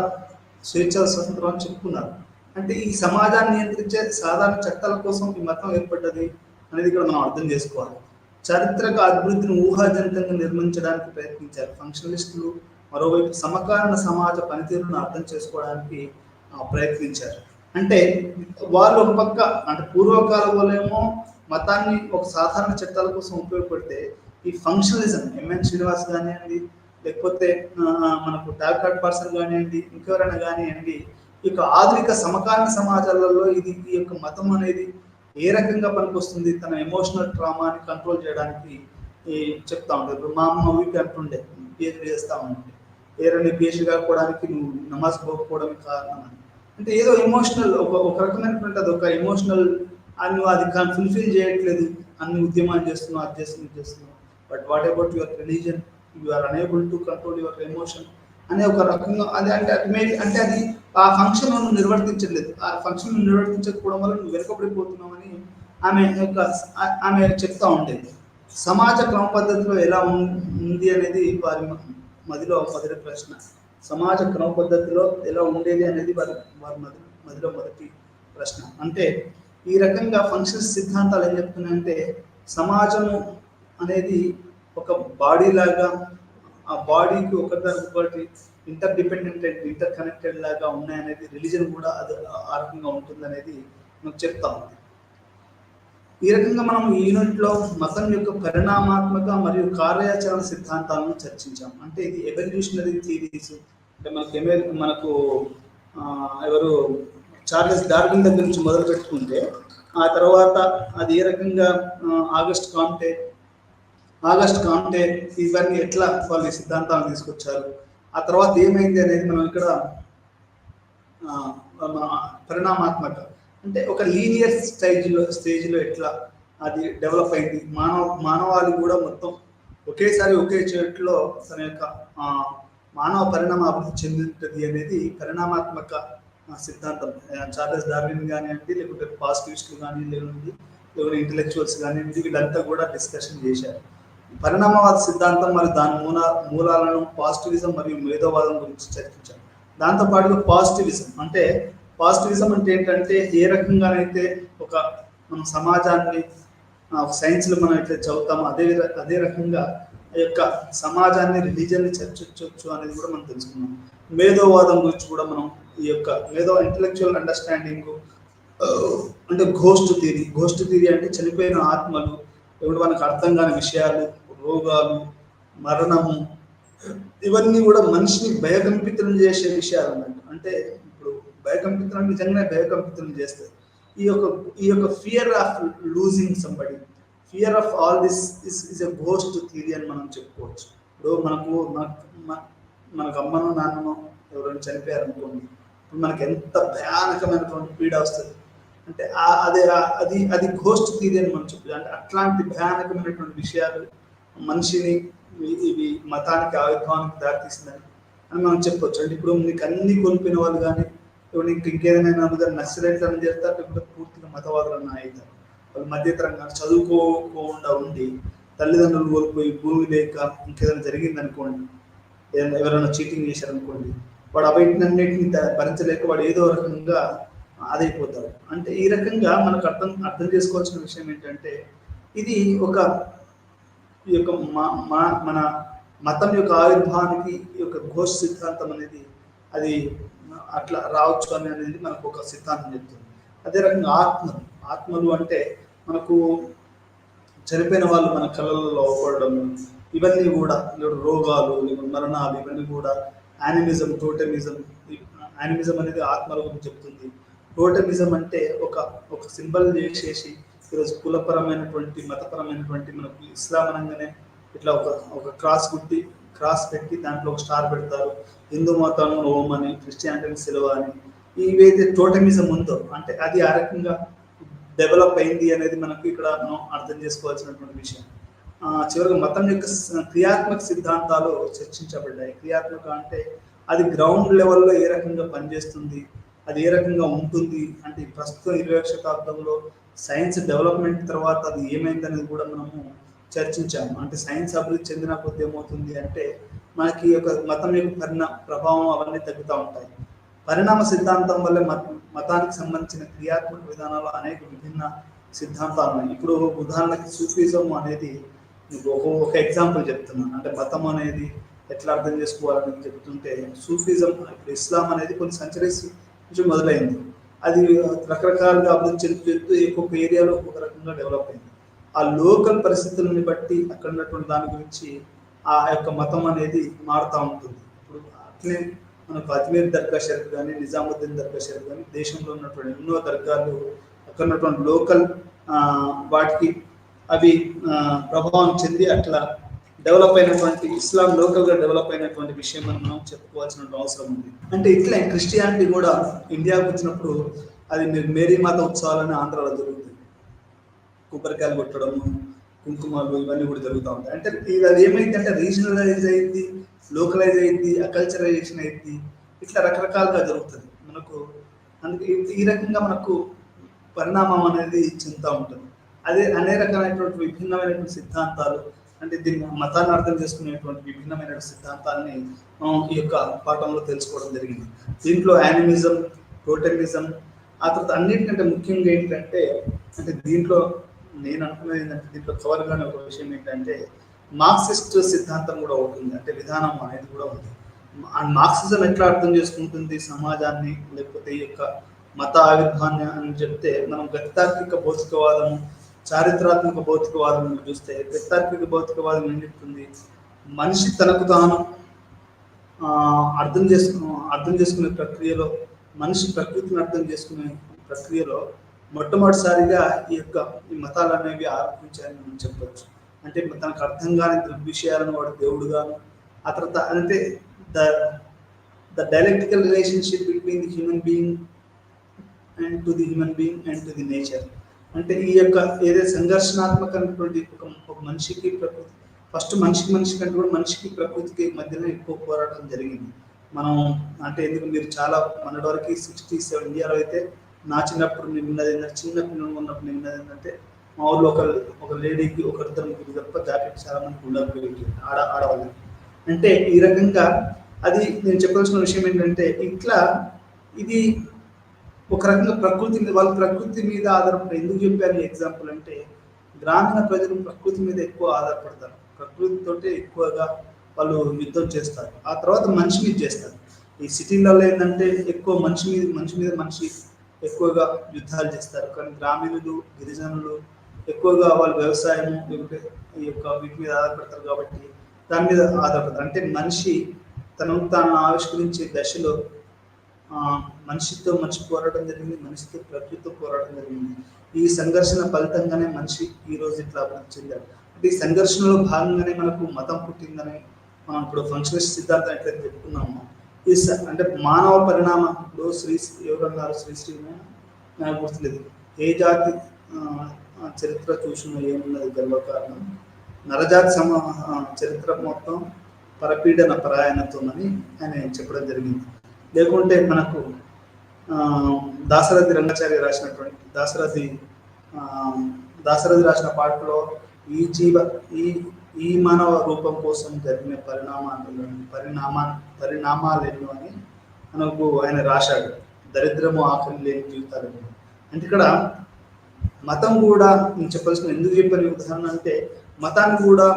స్వేచ్ఛ స్వతంత్రం అని చెప్పుకున్నారు. అంటే ఈ సమాజాన్ని నియంత్రించే సాధారణ చట్టాల కోసం ఈ మతం ఏర్పడ్డది అనేది ఇక్కడ మనం అర్థం చేసుకోవాలి. చారిత్రక అభివృద్ధిని ఊహాజనితంగా నిర్మించడానికి ప్రయత్నించారు ఫంక్షనలిస్టులు. మరోవైపు సమకాలీన సమాజ పనితీరును అర్థం చేసుకోవడానికి ప్రయత్నించారు. అంటే వాళ్ళు ఒక పక్క అంటే పూర్వకాల వాళ్ళేమో మతాన్ని ఒక సాధారణ చట్టాల కోసం ఉపయోగపడితే, ఈ ఫంక్షనలిజం ఎంఎన్ శ్రీనివాస్ కానివ్వండి, లేకపోతే మనకు టాల్కాట్ పర్సన్ కానివ్వండి, ఇంకెవరైనా కానివ్వండి, ఈ యొక్క ఆధునిక సమకాలీన సమాజాలలో ఈ యొక్క మతం అనేది ఏ రకంగా పనికొస్తుంది, తన ఎమోషనల్ ట్రామాని కంట్రోల్ చేయడానికి చెప్తా ఉండే. ఇప్పుడు మా అమ్మ ఊరికి అంటుండే, పిహెచ్డీ చేస్తా ఉండే, ఏరైనా పిహెచ్డీ కాకపోవడానికి నువ్వు నమాజ్ పోకపోవడం కారణం అని. అంటే ఏదో ఎమోషనల్ ఒక రకమైనటువంటి అది ఒక ఎమోషనల్ నువ్వు అది ఫుల్ఫిల్ చేయట్లేదు, అన్ని ఉద్యమాలు చేస్తున్నావు, అది చేస్తున్నావు, but what about your religion, you are unable to control your emotion అనే ఒక రకంగా అది అంటే అది ఆ ఫంక్షన్ నువ్వు నిర్వర్తించలేదు, ఆ ఫంక్షన్ నిర్వర్తించకపోవడం వల్ల నువ్వు వెనుకబడిపోతున్నావు అని ఆమె చెప్తా ఉండేది. సమాజ క్రమ పద్ధతిలో ఎలా ఉంది అనేది వారి మదిలో మొదటి ప్రశ్న. సమాజ క్రమ పద్ధతిలో ఎలా ఉండేది అనేది వారి మదిలో మొదటి ప్రశ్న. అంటే ఈ రకంగా ఫంక్షన్ సిద్ధాంతాలు ఏం చెప్తున్నాయంటే, సమాజము అనేది ఒక బాడీ లాగా, ఆ బాడీకి ఒకటి inter dependent and inter connected లాగా ఉన్నాయనేది, రిలీజన్ కూడా అది ఆ రకంగా ఉంటుంది అనేది మనకు చెప్తా ఉంది. ఈ రకంగా మనం ఈ యూనిట్లో మతం యొక్క పరిణామాత్మక మరియు కార్యాచరణ సిద్ధాంతాలను చర్చించాం. అంటే ఇది ఎవల్యూషనరీ థియరీస్. అంటే మనకు ఎవరు చార్లెస్ డార్విన్ దగ్గర నుంచి మొదలు పెట్టుకుంటే ఆ తర్వాత అది ఏ రకంగా ఆగస్ట్ కాంటే కాంటే ఇవన్నీ ఎట్లా వాళ్ళు ఈ సిద్ధాంతాలను తీసుకొచ్చారు, ఆ తర్వాత ఏమైంది అనేది మనం ఇక్కడ పరిణామాత్మక అంటే ఒక లీనియర్ స్టేజ్లో ఎట్లా అది డెవలప్ అయింది. మానవాళి కూడా మొత్తం ఒకేసారి ఒకే చోట్లో తన యొక్క మానవ పరిణామ అభివృద్ధి చెందుతుంది అనేది పరిణామాత్మక సిద్ధాంతం. చార్లెస్ డార్విన్ కానివ్వండి, లేకుంటే పాజిటివిస్టులు కానీ లేకుంటే ఇంటలెక్చువల్స్ కానివ్వండి, వీళ్ళంతా కూడా డిస్కషన్ చేశారు. పరిణామవాద సిద్ధాంతం మరియు దాని మూలాలను పాజిటివిజం మరియు మేధోవాదం గురించి చర్చించారు. దాంతోపాటుగా పాజిటివిజం అంటే ఏంటంటే ఏ రకంగానైతే ఒక మన సమాజాన్ని సైన్స్లో మనం ఎట్లా చదువుతామో అదే రకంగా ఆ యొక్క సమాజాన్ని రిలీజన్ని చర్చించవచ్చు అనేది కూడా మనం తెలుసుకున్నాం. మేధోవాదం గురించి కూడా మనం ఈ యొక్క ఇంటలెక్చువల్ అండర్స్టాండింగ్ అంటే ఘోస్ట్ థియరీ అంటే చనిపోయిన ఆత్మలు, ఇప్పుడు మనకు అర్థం కాని విషయాలు, రోగాలు, మరణము, ఇవన్నీ కూడా మనిషిని భయకంపితులు చేసే విషయాలు అన్నట్టు. అంటే ఇప్పుడు భయకంపితులు నిజంగానే భయకంపితులు చేస్తాయి. ఈ యొక్క fear of losing somebody, fear of all this is a ghost theory అని మనం చెప్పుకోవచ్చు. ఇప్పుడు మనకు అమ్మనో నాన్ననో ఎవరైనా చనిపోయారు అనుకోండి, ఇప్పుడు మనకి ఎంత భయానకమైనటువంటి పీడ వస్తుంది అంటే అది ఘోస్ట్ థియరీ అని మనం చెప్పచ్చు. అంటే అట్లాంటి భయానకమైనటువంటి విషయాలు మనిషిని ఇవి మతానికి ఆవిర్భావానికి దారితీసిందని అని మనం చెప్పొచ్చు. అంటే ఇప్పుడు మీకు అన్ని కోల్పోయిన వాళ్ళు కానీ, ఇప్పుడు ఇంకేదైనా నక్సలైట్లను చేస్తారు, లేకపోతే పూర్తిగా మతవాదులను అవుతారు. వాళ్ళు మధ్యతరంగా చదువుకోకుండా ఉండి తల్లిదండ్రులు కోల్పోయి భూమి లేక ఇంకేదైనా జరిగింది అనుకోండి, ఎవరైనా చీటింగ్ చేశారనుకోండి, వాడు అన్నింటినీ భరించలేక వాడు ఏదో రకంగా అదైపోతారు. అంటే ఈ రకంగా మనకు అర్థం చేసుకోవాల్సిన విషయం ఏంటంటే ఇది ఈ యొక్క మన మతం యొక్క ఆవిర్భావానికి ఈ యొక్క ఘోష్ సిద్ధాంతం అనేది అది అట్లా రావచ్చు అనేది మనకు ఒక సిద్ధాంతం చెప్తుంది. అదే రకంగా ఆత్మలు అంటే మనకు చనిపోయిన వాళ్ళు మన కళలలో అవపడడం, ఇవన్నీ కూడా రోగాలు, మరణాలు, ఇవన్నీ కూడా యానిమిజం, యానిమిజం అనేది ఆత్మల గురించి చెప్తుంది. టోటమిజం అంటే ఒక సింబల్ చేసేసి ఈరోజు కులపరమైనటువంటి మతపరమైనటువంటి మనకు ఇస్లాం అనగానే ఇట్లా ఒక క్రాస్ పెట్టి దాంట్లో ఒక స్టార్ పెడతారు. హిందూ మతం ఓం అని, క్రిస్టియానిటీ సిలువ అని, ఇవైతే టోటమిజం ఉందో అంటే అది ఆ రకంగా డెవలప్ అయింది అనేది మనకు ఇక్కడ మనం అర్థం చేసుకోవాల్సినటువంటి విషయం. చివరిగా మతం యొక్క క్రియాత్మక సిద్ధాంతాలు చర్చించబడ్డాయి. క్రియాత్మక అంటే అది గ్రౌండ్ లెవెల్లో ఏ రకంగా పనిచేస్తుంది, అది ఏ రకంగా ఉంటుంది అంటే ప్రస్తుతం 20వ శతాబ్దంలో సైన్స్ డెవలప్మెంట్ తర్వాత అది ఏమైంది అనేది కూడా మనము చర్చించాము. అంటే సైన్స్ అభివృద్ధి చెందిన కొద్ది ఏమవుతుంది అంటే మనకి ఒక మతం యొక్క ప్రభావం అవన్నీ తగ్గుతూ ఉంటాయి. పరిణామ సిద్ధాంతం వల్ల మతానికి సంబంధించిన క్రియాత్మక విధానాలు అనేక విభిన్న సిద్ధాంతాలు ఉన్నాయి. ఇప్పుడు ఉదాహరణకి సూఫిజం అనేది ఒక ఎగ్జాంపుల్ చెప్తున్నాను. అంటే మతం అనేది ఎట్లా అర్థం చేసుకోవాలని చెప్తుంటే సూఫిజం, ఇప్పుడు ఇస్లాం అనేది కొన్ని సెంచరీస్ నుంచి మొదలైంది. అది రకరకాలుగా అభివృద్ధి చెందుతూ ఒక్కొక్క ఏరియాలో ఒక్కొక్క రకంగా డెవలప్ అయింది. ఆ లోకల్ పరిస్థితులని బట్టి అక్కడ ఉన్నటువంటి దాని గురించి ఆ యొక్క మతం అనేది మారుతూ ఉంటుంది. ఇప్పుడు అట్లే మనకు అజ్మీర్ దర్గా షరీఫ్ కానీ, నిజాముద్దీన్ దర్గా షరీఫ్ కానీ, దేశంలో ఉన్నటువంటి ఎన్నో దర్గాలు అక్కడ ఉన్నటువంటి లోకల్ వాటికి అవి ప్రభావం చెంది అట్లా డెవలప్ అయినటువంటి ఇస్లాం లోకల్గా డెవలప్ అయినటువంటి విషయం అని మనం చెప్పుకోవాల్సిన అవసరం ఉంది. అంటే ఇట్లా క్రిస్టియానిటీ కూడా ఇండియాకు వచ్చినప్పుడు అది మేరీ మాత ఉత్సవాలని ఆంధ్రాలో జరుగుతుంది. కొబ్బరికాయలు కొట్టడము, కుంకుమాలు, ఇవన్నీ కూడా జరుగుతూ ఉంటాయి. అంటే అది ఏమైందంటే రీజనలైజ్ అయింది, లోకలైజ్ అయింది, అకల్చరైజేషన్ అయింది, ఇట్లా రకరకాలుగా జరుగుతుంది మనకు. అందుకే ఈ రకంగా మనకు పరిణామం అనేది చెందుతూ ఉంటుంది. అదే అనేక రకమైనటువంటి విభిన్నమైనటువంటి సిద్ధాంతాలు, అంటే దీన్ని మతాన్ని అర్థం చేసుకునేటువంటి విభిన్నమైన సిద్ధాంతాన్ని మనం ఈ యొక్క పాఠంలో తెలుసుకోవడం జరిగింది. దీంట్లో యానిమిజం, టోటమిజం, ఆ తర్వాత అన్నిటికంటే ముఖ్యంగా ఏంటంటే అంటే దీంట్లో నేను అనుకున్నది ఏంటంటే దీంట్లో కవర్గానే ఒక విషయం ఏంటంటే మార్క్సిస్ట్ సిద్ధాంతం కూడా ఉంటుంది. అంటే విధానం అనేది కూడా ఉంది. మార్క్సిజం ఎట్లా అర్థం చేసుకుంటుంది సమాజాన్ని, లేకపోతే ఈ యొక్క మత ఆవిర్భాన్ని అని చెప్తే మనం గతార్కిక భౌతికవాదము, చారిత్రాత్మక భౌతికవాదం చూస్తే గతార్కిక భౌతికవాదం ఏం చెప్తుంది, మనిషి తనకు తాను అర్థం చేసుకునే ప్రక్రియలో, మనిషి ప్రకృతిని అర్థం చేసుకునే ప్రక్రియలో మొట్టమొదటిసారిగా ఈ మతాలు అనేవి ఆరంభించాయని మనం చెప్పొచ్చు. అంటే తనకు అర్థం కాని దృగ్విషయాలను వాడు దేవుడుగాను, ఆ తర్వాత అంటే the the dialectical relationship between the human being and to the human being and to the nature. అంటే ఏదైతే సంఘర్షణాత్మకమైనటువంటి ఒక మనిషికి ప్రకృతి, ఫస్ట్ మనిషి కంటే కూడా మనిషికి ప్రకృతికి మధ్యన ఎక్కువ పోరాటం జరిగింది. మనం అంటే ఎందుకు మీరు చాలా మొన్నటి వరకు 60s ఇండియాలో అయితే నా చిన్నప్పుడు నేను విన్నది ఏంటంటే, చిన్న పిల్లలు ఉన్నప్పుడు నేను విన్నది ఏంటంటే, మా ఊళ్ళో ఒక లేడీకి ఒకరిద్దరు ముగ్గురు తప్ప జాకెట్ చాలా మందికి ఉండకపోయింది ఆడవాళ్ళకి. అంటే ఈ రకంగా అది నేను చెప్పాల్సిన విషయం ఏంటంటే, ఇట్లా ఇది ఒక రకంగా ప్రకృతి మీద ఆధారపడి ఎందుకు చెప్పాను ఎగ్జాంపుల్ అంటే, గ్రామీణ ప్రజలు ప్రకృతి మీద ఎక్కువ ఆధారపడతారు. ప్రకృతితోటే ఎక్కువగా వాళ్ళు యుద్ధం చేస్తారు, ఆ తర్వాత మనిషి మీద చేస్తారు. ఈ సిటీలలో ఏంటంటే ఎక్కువ మనిషి మీద ఎక్కువగా యుద్ధాలు చేస్తారు. కానీ గ్రామీణులు, గిరిజనులు ఎక్కువగా వాళ్ళు వ్యవసాయం వీటి మీద ఆధారపడతారు కాబట్టి దాని మీద ఆధారపడతారు. అంటే మనిషి తాను ఆవిష్కరించే దశలో మనిషి పోరాటం జరిగింది, మనిషితో ప్రకృతితో పోరాటం జరిగింది. ఈ సంఘర్షణ ఫలితంగానే మనిషి ఈ రోజు ఇట్లా అభివృద్ధి చెందాడు. అంటే ఈ సంఘర్షణలో భాగంగానే మనకు మతం పుట్టిందని మనం ఇప్పుడు ఫంక్షనిస్ట్ సిద్ధాంతం ఎట్లయితే చెప్పుకున్నామో, అంటే మానవ పరిణామం. ఇప్పుడు ఎవరన్నారు శ్రీశ్రీ, నాకు గుర్తులేదు, ఏ జాతి చరిత్ర చూసిన ఏమున్నది గర్వకారణం, నరజాతి చరిత్ర మొత్తం పరపీడన పరాయణతోనని ఆయన చెప్పడం జరిగింది. లేకుంటే మనకు దాశరథి రంగాచార్య రాసినటువంటి దాశరథి రాసిన పాటలో ఈ మానవ రూపం కోసం జరిగిన పరిణామాలు అని మనకు ఆయన రాశాడు. దరిద్రము, ఆకలి లేని జీవితాలు. అంటే ఇక్కడ మతం కూడా నేను చెప్పాల్సిన ఎందుకు చెప్పని ఉదాహరణ అంటే, మతాన్ని కూడా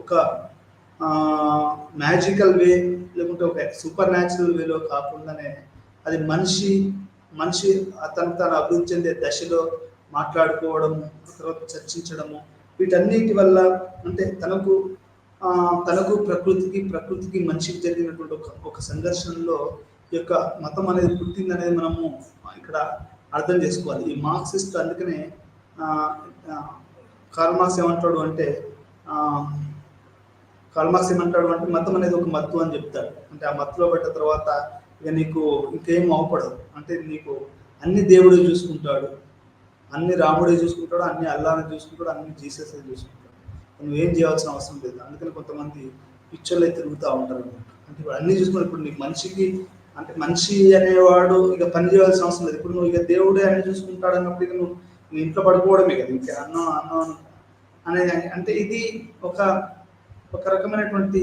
ఒక మ్యాజికల్ వే లేకుంటే ఒక సూపర్ న్యాచురల్ వేలో కాకుండానే అది మనిషి తను అభివృద్ధి చెందే దశలో మాట్లాడుకోవడము, తర్వాత చర్చించడము, వీటన్నిటి వల్ల అంటే తనకు ప్రకృతికి మనిషికి జరిగినటువంటి ఒక సంఘర్షణలో మతం అనేది పుట్టింది అనేది మనము ఇక్కడ అర్థం చేసుకోవాలి. ఈ మార్క్సిస్ట్ అందుకనే కార్ల్ మార్క్స్ ఏమంటాడు అంటే మతం అనేది ఒక మత్తు అని చెప్తాడు. అంటే ఆ మత్తులో పడ్డ తర్వాత ఇక నీకు ఇంకేం అవపడదు. అంటే నీకు అన్ని దేవుడే చూసుకుంటాడు, అన్ని రాముడే చూసుకుంటాడు, అన్ని అల్లానే చూసుకుంటాడు, అన్ని జీసస్ చూసుకుంటాడు, నువ్వేం చేయాల్సిన అవసరం లేదు. అందుకని కొంతమంది పిచ్చర్లు తిరుగుతూ ఉంటారు అనమాట. అంటే ఇప్పుడు అన్ని చూసుకుని ఇప్పుడు నీకు మనిషి అనేవాడు ఇక పని చేయాల్సిన అవసరం లేదు. ఇప్పుడు నువ్వు ఇక దేవుడే అన్ని చూసుకుంటాడు అన్నప్పుడు ఇక నువ్వు నీ ఇంట్లో పడుకోవడమే కదా, ఇంకా అన్నం అనేది. అంటే ఇది ఒక రకమైనటువంటి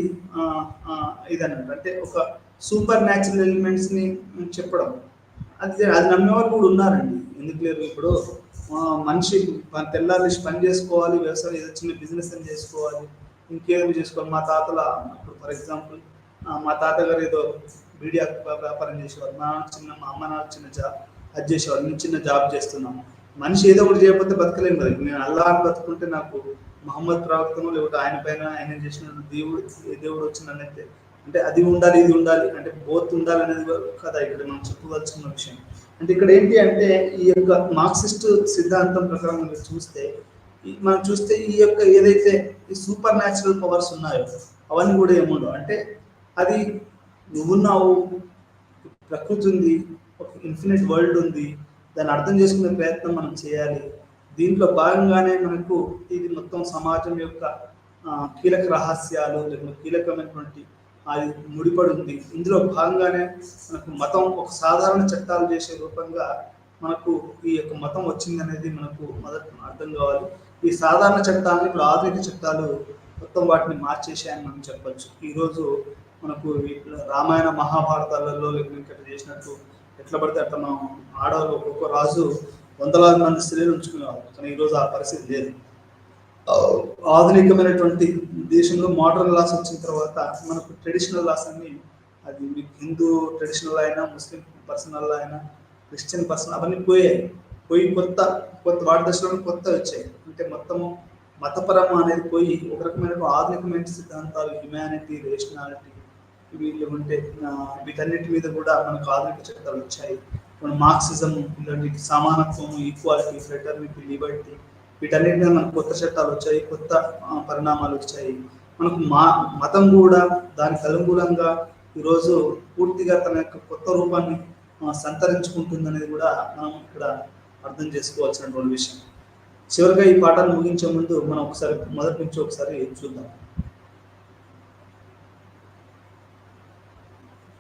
ఇదన్నమాట. అంటే ఒక సూపర్ న్యాచురల్ ఎలిమెంట్స్ ని చెప్పడం, అది నమ్మేవాళ్ళు కూడా ఉన్నారండి, ఎందుకు లేరు. ఇప్పుడు మనిషి తెల్లారి పని చేసుకోవాలి, వ్యవసాయం ఏదో చిన్న బిజినెస్ అని చేసుకోవాలి, ఇంకేదో చేసుకోవాలి. మా తాతల ఇప్పుడు ఫర్ ఎగ్జాంపుల్ మా తాతగారు ఏదో మీడియా వ్యాపారం చేసేవారు, మా అమ్మ నాన్న చిన్న జాబ్ అది చేసేవారు, నేను చిన్న జాబ్ చేస్తున్నాను. మనిషి ఏదో ఒకటి చేయకపోతే బతకలేము కదా. నేను అల్లాహ్ బతుకుంటే నాకు మహమ్మద్ ప్రవక్తను లేకపోతే ఆయన పైన ఆయన చేసిన దేవుడు వచ్చిందనైతే అంటే అది ఉండాలి ఇది ఉండాలి అంటే బోత్ ఉండాలి అనేది కదా ఇక్కడ మనం చెప్పుకోవాల్సిన విషయం. అంటే ఇక్కడ ఏంటి అంటే ఈ మార్క్సిస్ట్ సిద్ధాంతం ప్రకారం మనం చూస్తే ఏదైతే ఈ సూపర్ న్యాచురల్ పవర్స్ ఉన్నాయో అవన్నీ కూడా ఏముండవు. అంటే అది నువ్వున్నావు, ప్రకృతి ఉంది, ఒక ఇన్ఫినిట్ వరల్డ్ ఉంది, దాన్ని అర్థం చేసుకునే ప్రయత్నం మనం చేయాలి. దీంట్లో భాగంగానే మనకు ఇది మొత్తం సమాజం యొక్క కీలక రహస్యాలు లేకపోతే కీలకమైనటువంటి అది ముడిపడి ఉంది. ఇందులో భాగంగానే మనకు మతం ఒక సాధారణ చట్టాలు చేసే రూపంగా మనకు ఈ మతం వచ్చింది అనేది మనకు మొదట అర్థం కావాలి. ఈ సాధారణ చట్టాలని ఇప్పుడు ఆధునిక చట్టాలు మొత్తం వాటిని మార్చేసాయని మనం చెప్పచ్చు. ఈరోజు మనకు రామాయణ మహాభారతాలలో లేకపోతే చేసినట్టు ఎట్లా పడితే అట్లా మనం ఆడవాళ్ళు ఒక్కొక్క రాజు వందలాది మంది స్త్రీలు ఉంచుకునేవాళ్ళు, కానీ ఈరోజు ఆ పరిస్థితి లేదు. ఆధునికమైనటువంటి దేశంలో మోడర్న్ లాస్ వచ్చిన తర్వాత మనకు ట్రెడిషనల్ లాస్ అన్ని, అది మీకు హిందూ ట్రెడిషనల్ అయినా, ముస్లిం పర్సనల్ అయినా, క్రిస్టియన్ పర్సనల్ అవన్నీ పోయి కొత్త వాటి దశలో కొత్త వచ్చాయి. అంటే మొత్తము మతపరం అనేది పోయి ఒక రకమైన ఆధునికమైన సిద్ధాంతాలు, హ్యుమానిటీ, రేషనాలిటీ వీళ్ళు ఉంటే వీటన్నిటి మీద కూడా మనకు ఆధునిక చట్టాలు వచ్చాయి. మార్క్సిజం, ఇలాంటి సమానత్వం, ఈక్వాలిటీ, ఫ్రెటర్నిటీ, లిబర్టీ, వీటన్నిటిని మనకు కొత్త చట్టాలు వచ్చాయి, కొత్త పరిణామాలు వచ్చాయి. మనకు మతం కూడా దానికి అనుకూలంగా ఈరోజు పూర్తిగా తన యొక్క కొత్త రూపాన్ని సంతరించుకుంటుంది అనేది కూడా మనం ఇక్కడ అర్థం చేసుకోవాల్సినటువంటి విషయం. చివరిగా ఈ పాఠాన్ని ముగించే ముందు మనం ఒకసారి మొదటి నుంచి ఒకసారి చూద్దాం.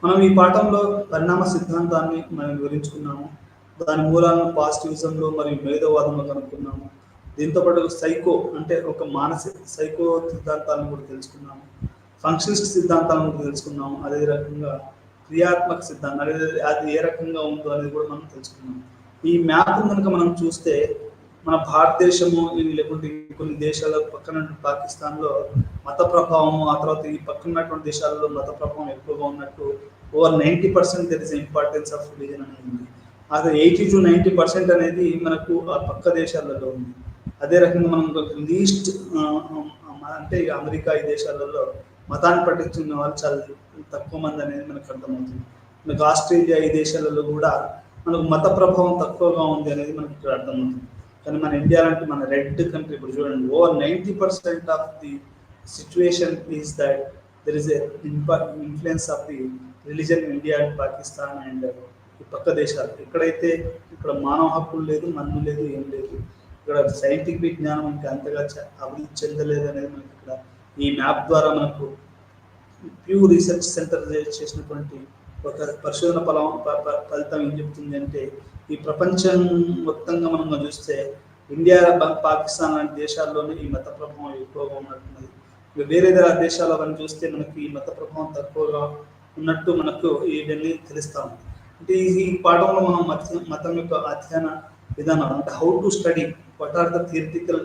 మనం ఈ పాఠంలో పరిణామ సిద్ధాంతాన్ని మనం వివరించుకున్నాము. దాని మూలాలను పాజిటివిజంలో మరియు మేధోవాదంలో కనుక్కున్నాము. దీంతో పాటు సైకో అంటే ఒక మానసిక సైకో సిద్ధాంతాలను కూడా తెలుసుకున్నాము. ఫంక్షనిస్ట్ సిద్ధాంతాలను కూడా తెలుసుకున్నాము. అదే రకంగా క్రియాత్మక సిద్ధాంతం అది ఏ రకంగా ఉందో అనేది కూడా మనం తెలుసుకున్నాము. ఈ మ్యాప్ కనుక మనం చూస్తే మన భారతదేశము లేకుంటే కొన్ని దేశాల పక్కన పాకిస్తాన్లో మత ప్రభావము, ఆ తర్వాత ఈ పక్కన ఉన్నటువంటి దేశాలలో మత ప్రభావం ఎక్కువగా ఉన్నట్టు over 90% there is importance of religion అనేది ఉంది. అదే 80 to 90% అనేది మనకు ఆ పక్క దేశాలలో ఉంది. అదే రకంగా మనం లీస్ట్ అంటే అమెరికా ఈ దేశాలలో మతాన్ని పట్టించుకున్న వాళ్ళు చాలా తక్కువ మంది అనేది మనకు అర్థమవుతుంది. మనకు ఆస్ట్రేలియా ఈ దేశాలలో కూడా మనకు మత ప్రభావం తక్కువగా ఉంది అనేది మనకు ఇక్కడ అర్థమవుతుంది. కానీ మన ఇండియా లాంటి మన రెడ్ కంట్రీ ఇప్పుడు చూడండి, over 90% of the situation is that there is influence of the religion in India and Pakistan and ఈ పక్క దేశాలు. ఎక్కడైతే ఇక్కడ మానవ హక్కులు లేదు, మన్ను లేదు, ఏం లేదు, ఇక్కడ సైంటిఫిక్ విజ్ఞానం ఇంకా అంతగా అభివృద్ధి చెందలేదు అనేది మనకి ఇక్కడ ఈ మ్యాప్ ద్వారా మనకు ప్యూ రీసెర్చ్ సెంటర్ చేసినటువంటి ఒక పరిశోధన ఫలితం ఏం చెప్తుంది అంటే, ఈ ప్రపంచం మొత్తంగా మనం చూస్తే ఇండియా, పాకిస్తాన్ లాంటి దేశాల్లోనే ఈ మత ప్రభావం ఎక్కువగా ఉన్నట్టున్నది. వేరే దేశాల అవన్నీ చూస్తే మనకి ఈ మత ప్రభావం తక్కువగా ఉన్నట్టు మనకు ఇవన్నీ తెలుస్తా ఉంది. అంటే ఈ పాఠంలో మనం మతం యొక్క అధ్యయన విధానం అంటే how to study, what are the theoretical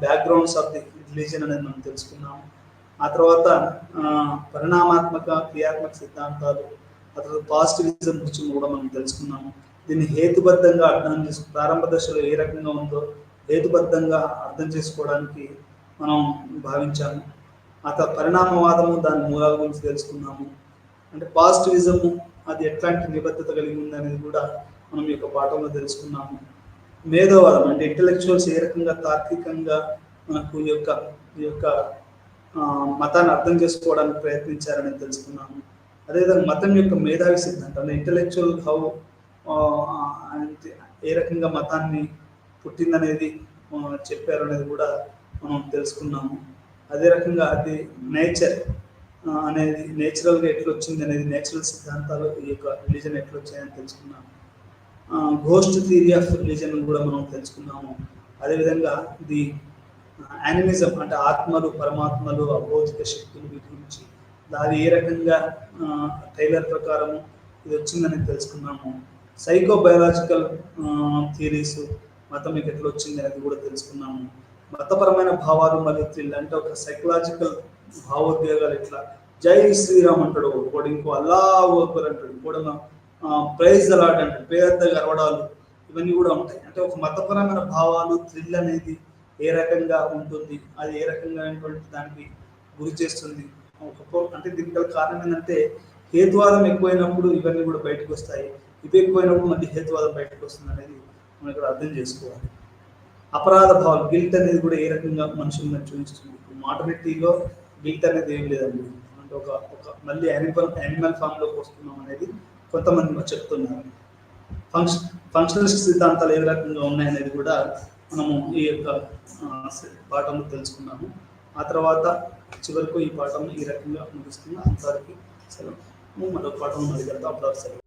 backgrounds of the religion అనేది మనం తెలుసుకున్నాము. ఆ తర్వాత పరిణామాత్మక క్రియాత్మక సిద్ధాంతాలు, ఆ తర్వాత పాజిటివిజం గురించి కూడా మనం తెలుసుకున్నాము. దీన్ని హేతుబద్ధంగా అర్థం ప్రారంభ దశలో ఏ రకంగా ఉందో హేతుబద్ధంగా అర్థం చేసుకోవడానికి మనం భావించాము. ఆ తర్వాత పరిణామవాదము, దాని మూలాల గురించి తెలుసుకున్నాము. అంటే పాజిటివిజము అది ఎట్లాంటి నిబద్ధత కలిగి ఉంది అనేది కూడా మనం ఈ యొక్క పాఠంలో తెలుసుకున్నాము. మేధోవాదం అంటే ఇంటలెక్చువల్స్ ఏ రకంగా తార్కికంగా మనకు ఈ యొక్క మతాన్ని అర్థం చేసుకోవడానికి ప్రయత్నించారని తెలుసుకున్నాము. అదేవిధంగా మతం యొక్క మేధావి సిద్ధాంతం అంటే ఇంటలెక్చువల్ హౌ ఏ రకంగా మతాన్ని పుట్టిందనేది చెప్పారు అనేది కూడా మనం తెలుసుకున్నాము. అదే రకంగా అది నేచర్ అనేది నేచురల్గా ఎట్లా వచ్చింది అనేది, నేచురల్ సిద్ధాంతాలు ఈ యొక్క రిలీజన్ ఎట్లా వచ్చాయని తెలుసుకున్నాము. ఘోస్ట్ థియరీ ఆఫ్ రిలీజన్ కూడా మనం తెలుసుకున్నాము. అదేవిధంగా ది యానిమిజం అంటే ఆత్మలు, పరమాత్మలు, అభౌతిక శక్తులు వీటి గురించి అది ఏ రకంగా టైలర్ ప్రకారము ఇది వచ్చిందని తెలుసుకున్నాము. సైకోబయాలజికల్ థియరీస్ మతం ఎట్లా వచ్చింది అనేది కూడా తెలుసుకున్నాము. మతపరమైన భావాలు మరియు థ్రిల్ అంటే ఒక సైకలాజికల్ భావోద్వేగాలు ఎట్లా, జై శ్రీరామ్ అంటాడు ఒకడు, ఇంకో అల్లాహు అక్బర్ అంటాడు, ఇంకోటి ప్రైజ్ ద లార్డ్ అంటాడు, పేద గర్వడాలు, ఇవన్నీ కూడా ఉంటాయి. అంటే ఒక మతపరమైన భావాలు, థ్రిల్ అనేది ఏ రకంగా ఉంటుంది, అది ఏ రకంగా దానికి గురి చేస్తుంది. అంటే దీనికి కారణం ఏంటంటే హేతువాదం ఎక్కువైనప్పుడు ఇవన్నీ కూడా బయటకు వస్తాయి, ఇవి ఎక్కువైనప్పుడు మళ్ళీ హేతువాదం బయటకు వస్తుంది అనేది మనం ఇక్కడ అర్థం చేసుకోవాలి. అపరాధ భావాలు, గిల్ట్ అనేది కూడా ఏ రకంగా మనుషులను చూపిస్తుంది. మోడర్నిటీలో గిల్ట్ అనేది ఏం లేదండి, అంటే ఒక మళ్ళీ యానిమల్ ఫామ్లోకి వస్తున్నాం అనేది కొంతమంది చెప్తున్నారు. ఫంక్షనలిస్ట్ సిద్ధాంతాలు ఏ రకంగా ఉన్నాయనేది కూడా మనము ఈ యొక్క పాఠంలో తెలుసుకున్నాము. ఆ తర్వాత చివరకు ఈ పాఠం ఈ రకంగా ముగిస్తున్న అంతవరకు సెలవు. మరొక పాఠం మళ్ళీ వెళ్తాం. అప్పుడు సెలవు.